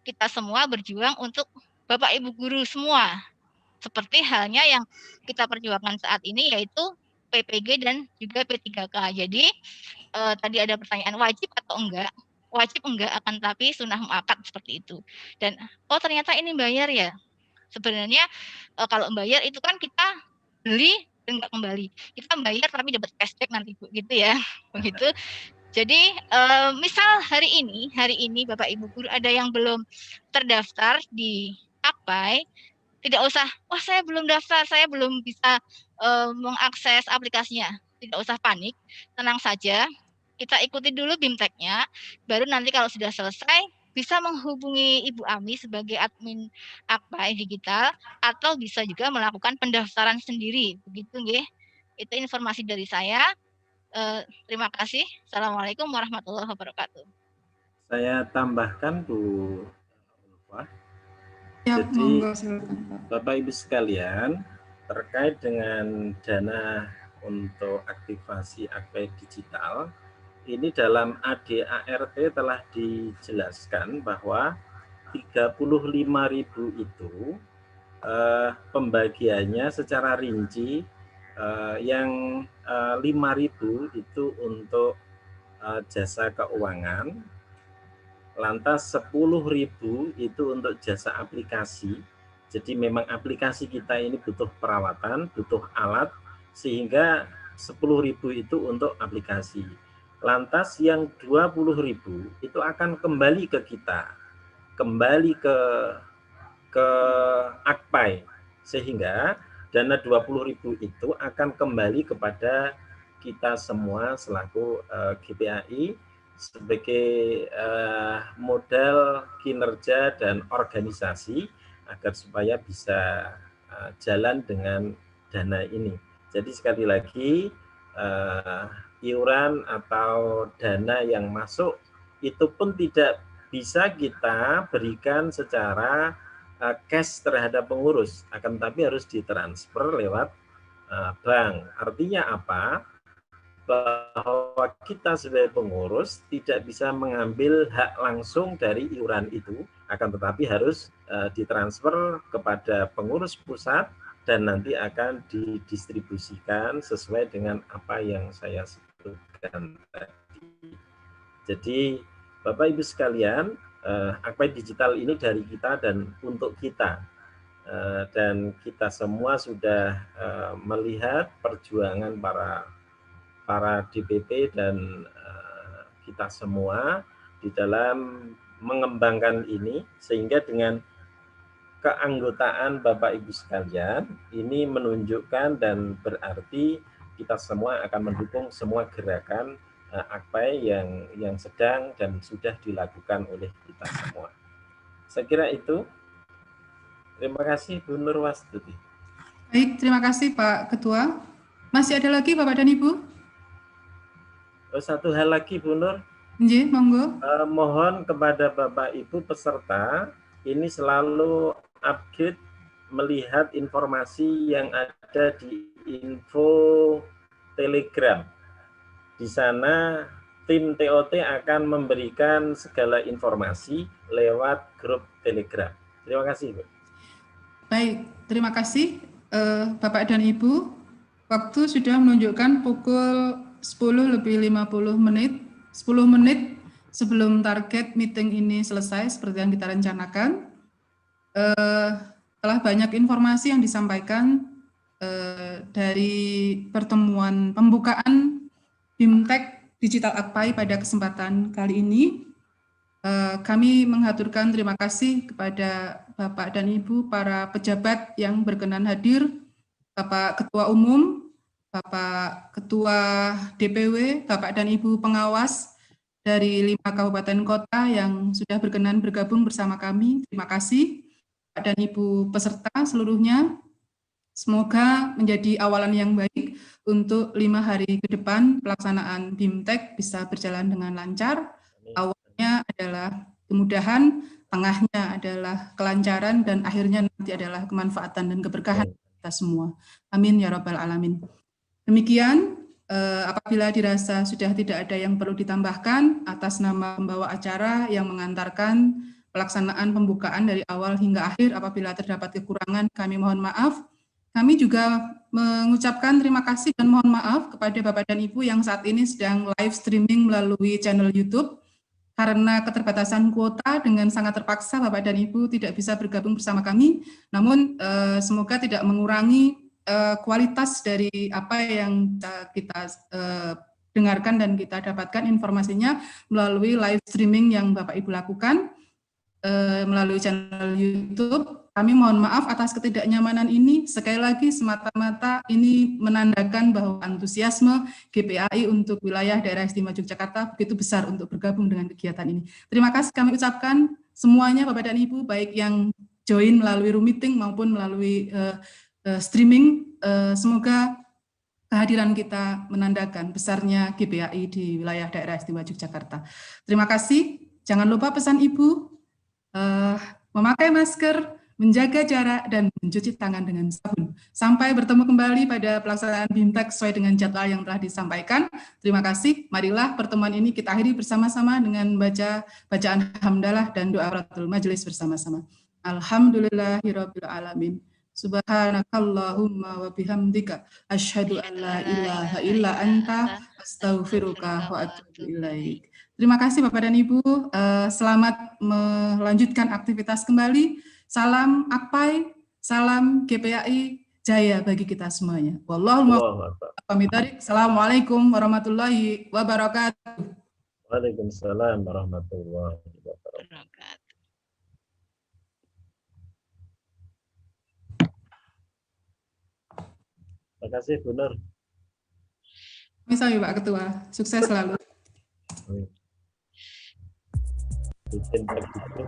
kita semua berjuang untuk Bapak Ibu guru semua, seperti halnya yang kita perjuangkan saat ini, yaitu PPG dan juga P3K. Jadi tadi ada pertanyaan wajib atau enggak? Wajib enggak, akan tapi sunnah muakkad seperti itu. Dan oh ternyata ini bayar ya. Sebenarnya kalau bayar itu kan kita beli dan enggak kembali. Kita bayar tapi dapat cashback nanti gitu ya. Begitu. Jadi misal hari ini Bapak Ibu guru ada yang belum terdaftar di Akpai, tidak usah, wah saya belum daftar, saya belum bisa mengakses aplikasinya. Tidak usah panik, tenang saja. Kita ikuti dulu BIMTEK-nya, baru nanti kalau sudah selesai bisa menghubungi Ibu Ami sebagai admin Akpai Digital, atau bisa juga melakukan pendaftaran sendiri. Begitu nggih. Itu informasi dari saya. Terima kasih. Assalamualaikum warahmatullahi wabarakatuh. Saya tambahkan Bu Ulfa. Ya, jadi monggo, silakan, Pak. Bapak Ibu sekalian, terkait dengan dana untuk aktivasi Akpai Digital, ini dalam ADART telah dijelaskan bahwa 35.000 itu pembagiannya secara rinci, yang 5.000 itu untuk jasa keuangan, Lantas 10.000 itu untuk jasa aplikasi. Jadi memang aplikasi kita ini butuh perawatan, butuh alat, sehingga 10.000 itu untuk aplikasi. Lantas yang 20.000 itu akan kembali ke kita, kembali ke Akpai, sehingga dana 20.000 itu akan kembali kepada kita semua selaku GPAI sebagai modal kinerja dan organisasi agar supaya bisa jalan dengan dana ini. Jadi sekali lagi iuran atau dana yang masuk itu pun tidak bisa kita berikan secara cash terhadap pengurus, akan tetapi harus ditransfer lewat bank. Artinya apa? Bahwa kita sebagai pengurus tidak bisa mengambil hak langsung dari iuran itu, akan tetapi harus ditransfer kepada pengurus pusat dan nanti akan didistribusikan sesuai dengan apa yang saya sebutkan tadi. Jadi Bapak Ibu sekalian, Akpai Digital ini dari kita dan untuk kita, dan kita semua sudah melihat perjuangan para DPP dan kita semua di dalam mengembangkan ini, sehingga dengan keanggotaan Bapak Ibu sekalian ini menunjukkan dan berarti kita semua akan mendukung semua gerakan Akpai yang sedang dan sudah dilakukan oleh kita semua. Saya kira itu. Terima kasih Bu Nurwastuti. Baik, terima kasih Pak Ketua. Masih ada lagi Bapak dan Ibu? Satu hal lagi Bu Nur. Nggih, monggo. Mohon kepada Bapak Ibu peserta ini selalu update melihat informasi yang ada di info Telegram. Di sana tim TOT akan memberikan segala informasi lewat grup Telegram. Terima kasih, Bu. Baik, terima kasih Bapak dan Ibu. Waktu sudah menunjukkan pukul 10:50, 10 menit sebelum target meeting ini selesai seperti yang kita rencanakan. Telah banyak informasi yang disampaikan dari pertemuan pembukaan BIMTEK Digital Akpai pada kesempatan kali ini. Kami mengaturkan terima kasih kepada Bapak dan Ibu para pejabat yang berkenan hadir, Bapak Ketua Umum, Bapak Ketua DPW, Bapak dan Ibu pengawas dari 5 kabupaten kota yang sudah berkenan bergabung bersama kami. Terima kasih Bapak dan Ibu peserta seluruhnya. Semoga menjadi awalan yang baik untuk 5 hari ke depan pelaksanaan BIMTEK bisa berjalan dengan lancar. Awalnya adalah kemudahan, tengahnya adalah kelancaran, dan akhirnya nanti adalah kemanfaatan dan keberkahan kita semua. Amin ya Rabbal Alamin. Demikian, apabila dirasa sudah tidak ada yang perlu ditambahkan, atas nama pembawa acara yang mengantarkan pelaksanaan pembukaan dari awal hingga akhir, apabila terdapat kekurangan, kami mohon maaf. Kami juga mengucapkan terima kasih dan mohon maaf kepada Bapak dan Ibu yang saat ini sedang live streaming melalui channel YouTube. Karena keterbatasan kuota, dengan sangat terpaksa Bapak dan Ibu tidak bisa bergabung bersama kami. Namun semoga tidak mengurangi kualitas dari apa yang kita dengarkan dan kita dapatkan informasinya melalui live streaming yang Bapak Ibu lakukan melalui channel YouTube. Kami mohon maaf atas ketidaknyamanan ini. Sekali lagi semata-mata ini menandakan bahwa antusiasme GPAI untuk wilayah daerah istimewa Yogyakarta begitu besar untuk bergabung dengan kegiatan ini. Terima kasih kami ucapkan semuanya Bapak dan Ibu, baik yang join melalui Room Meeting maupun melalui streaming. Semoga kehadiran kita menandakan besarnya GPAI di wilayah daerah istimewa Yogyakarta. Terima kasih. Jangan lupa pesan Ibu, memakai masker, menjaga jarak, dan mencuci tangan dengan sabun. Sampai bertemu kembali pada pelaksanaan BIMTEK sesuai dengan jadwal yang telah disampaikan. Terima kasih. Marilah pertemuan ini kita akhiri bersama-sama dengan bacaan hamdalah dan doa kafaratul majelis bersama-sama. Alhamdulillahirabbil alamin. Subhanakallahumma wa bihamdika asyhadu an la ilaha illa anta astaghfiruka wa atubu ilaik. Terima kasih Bapak dan Ibu. Selamat melanjutkan aktivitas kembali. Salam Akpai, salam GPAI, jaya bagi kita semuanya. Wallahul muwaffiq. Assalamualaikum warahmatullahi wabarakatuh. Waalaikumsalam warahmatullahi wabarakatuh. Terima kasih, Bu Nur. Sami-sami Pak Ketua, sukses selalu. Bikin begitu.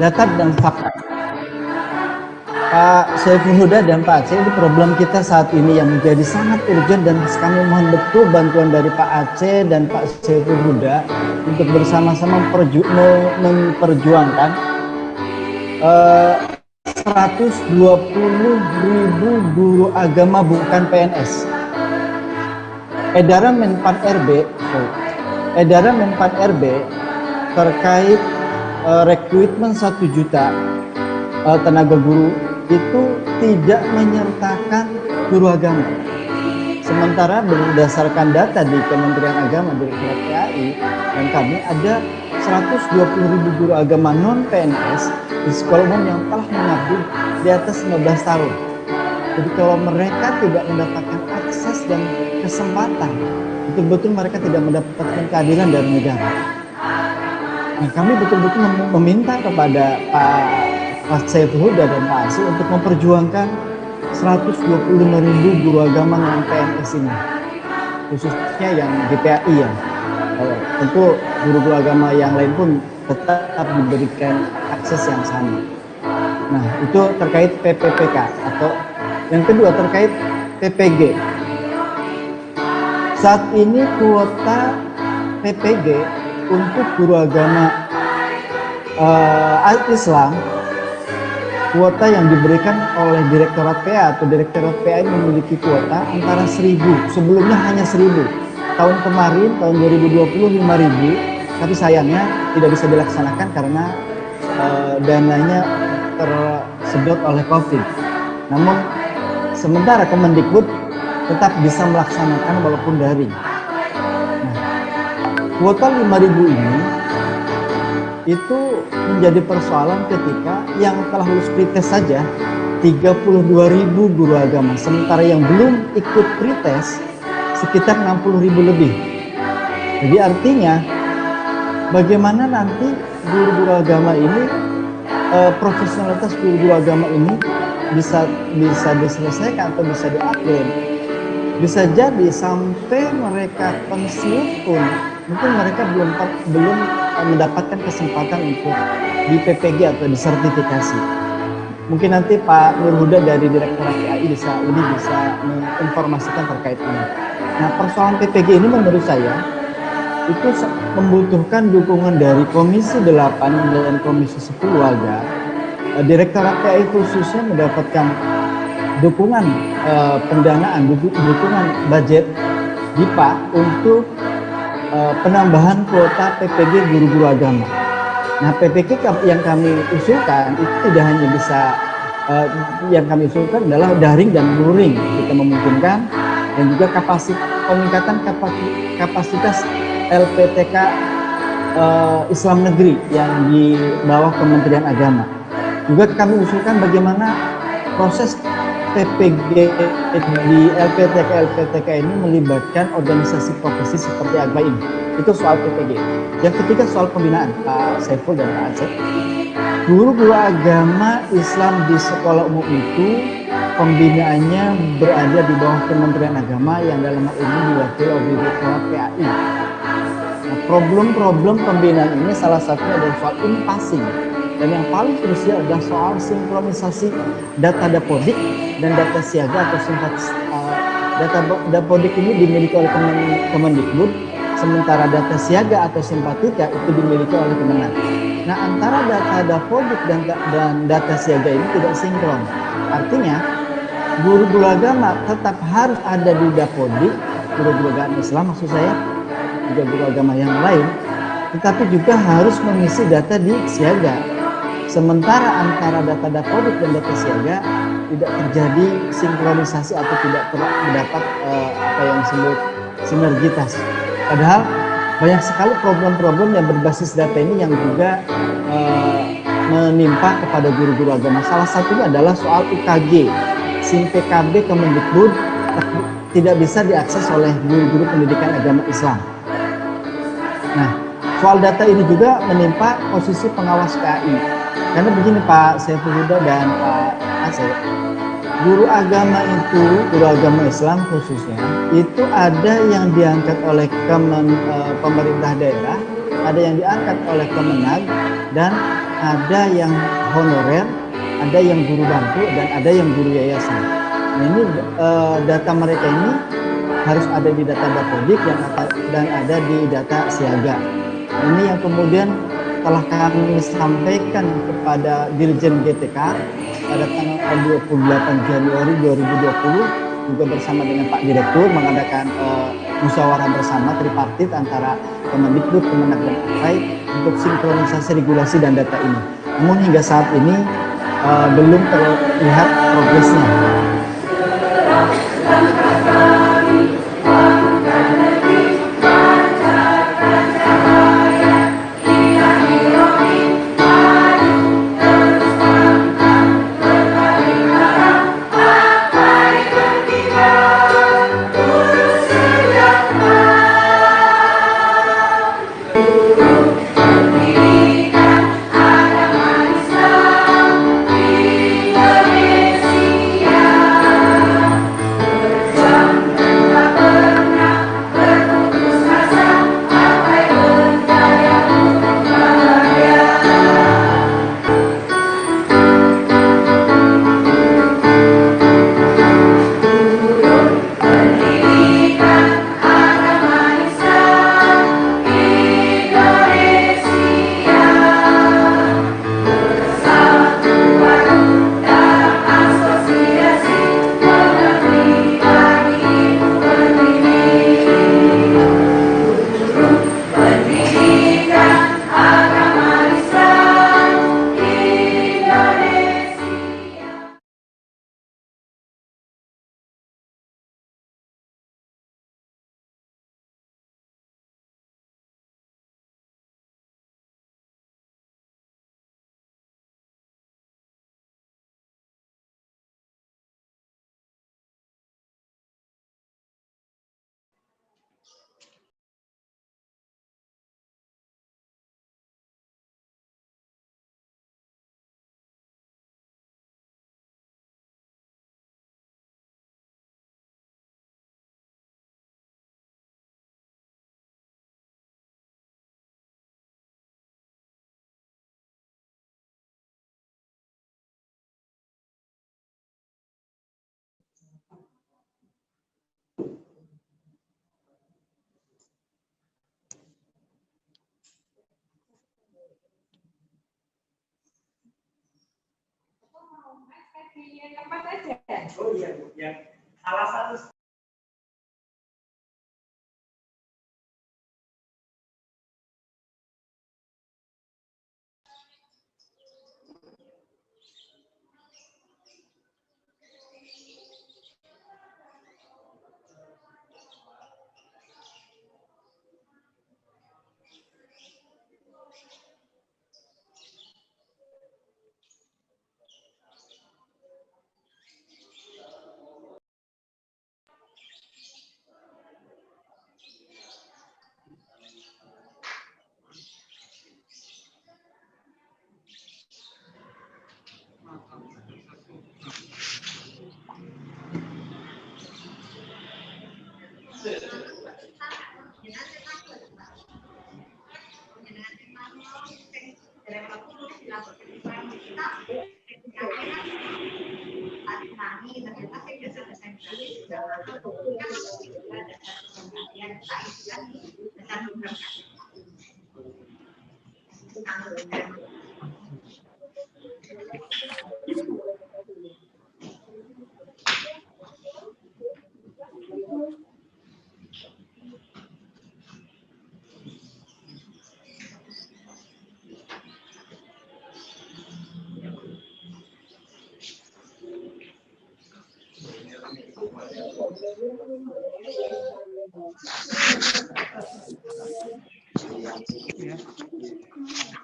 Data dan fakta. Pak Syaiful Huda dan Pak Aceh, ini problem kita saat ini yang menjadi sangat urgent dan kami mohon betul bantuan dari Pak Aceh dan Pak Syaiful Huda untuk bersama-sama memperjuangkan 120.000 guru agama bukan PNS. Edaran Menpan RB terkait rekrutmen 1 juta tenaga guru itu tidak menyertakan guru agama. Sementara berdasarkan data di Kementerian Agama, Direktorat PAI, dan kami ada 120.000 guru agama non-PNS di sekolah umum yang telah mengabdi di atas 15 tahun. Jadi kalau mereka tidak mendapatkan akses dan kesempatan, betul-betul mereka tidak mendapatkan keadilan dari negara. Nah, kami betul-betul meminta kepada Pak Syaiful Huda dan Pak Aceh untuk memperjuangkan 125.000 guru agama non-PNS ini, khususnya yang GPAI ya. Tentu guru-guru agama yang lain pun tetap diberikan akses yang sama. Nah, itu terkait PPPK, atau yang kedua terkait PPG. Saat ini kuota PPG untuk guru agama Islam, kuota yang diberikan oleh Direktorat PA atau Direktorat PA memiliki kuota antara 1.000, sebelumnya hanya 1.000. Tahun kemarin, tahun 2020, 5.000, tapi sayangnya tidak bisa dilaksanakan karena dananya tersedot oleh COVID. Namun, sementara Kemendikbud tetap bisa melaksanakan walaupun daring. Kuota 5.000 ini itu menjadi persoalan ketika yang telah lulus pretest saja 32.000 guru agama, sementara yang belum ikut pretest sekitar 60.000 lebih. Jadi artinya bagaimana nanti guru-guru agama ini, profesionalitas guru-guru agama ini bisa diselesaikan atau bisa diupgrade. Bisa jadi sampai mereka pensiun pun mungkin mereka belum mendapatkan kesempatan untuk di PPG atau disertifikasi. Mungkin nanti Pak Nur Huda dari Direktorat PAI bisa menginformasikan terkait ini. Nah, persoalan PPG ini menurut saya itu membutuhkan dukungan dari Komisi 8 dan Komisi 10 agar Direktorat PAI khususnya mendapatkan dukungan pendanaan, dukungan budget DIPA untuk penambahan kuota PPG guru-guru agama. Nah, PPG yang kami usulkan itu tidak hanya bisa, yang kami usulkan adalah daring dan luring. Kita memungkinkan dan juga peningkatan kapasitas LPTK Islam Negeri yang di bawah Kementerian Agama. Juga kami usulkan bagaimana proses PPG di LPTK ini melibatkan organisasi profesi seperti AGMA ini. Itu soal PPG. Yang ketiga soal pembinaan, Pak Saiful dan Pak Aceh. Guru-guru agama Islam di sekolah umum itu pembinaannya berada di bawah Kementerian Agama yang dalam hal ini diwakili oleh Ketua PAI. Nah, problem-problem pembinaan ini salah satunya adalah soal in-passing. Dan yang paling krusial adalah soal sinkronisasi data dapodik dan data siaga atau data dapodik ini dimiliki oleh Kemendikbud, sementara data siaga atau simpatika itu dimiliki oleh Kemenag. Nah, antara data dapodik dan data siaga ini tidak sinkron. Artinya, guru-guru agama tetap harus ada di dapodik, guru-guru agama Islam maksud saya, juga guru agama yang lain, tetapi juga harus mengisi data di siaga. Sementara antara data dapodik dan data siaga tidak terjadi sinkronisasi atau tidak terdapat apa yang disebut sinergitas. Padahal banyak sekali problem-problem yang berbasis data ini yang juga menimpa kepada guru-guru agama. Salah satunya adalah soal UKG, SIM PKB Kemendikbud tidak bisa diakses oleh guru-guru pendidikan agama Islam. Nah, soal data ini juga menimpa posisi pengawas PAI. Karena begini Pak Saiful Huda dan Pak Aceh, guru agama itu, guru agama Islam khususnya, itu ada yang diangkat oleh pemerintah daerah, ada yang diangkat oleh Kemenag, dan ada yang honorer, ada yang guru bantu, dan ada yang guru yayasan. Nah ini data mereka ini harus ada di data dapodik dan ada di data siaga. Ini yang kemudian telah kami sampaikan kepada Dirjen GTK pada tanggal 28 Januari 2020 juga bersama dengan Pak Direktur mengadakan musyawarah bersama tripartit antara Kemendikbud, Kemenag dan APAI untuk sinkronisasi regulasi dan data ini. Namun hingga saat ini belum terlihat progresnya. Oh iya Bu, yang salah satu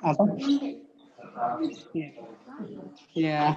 Apa? Ya.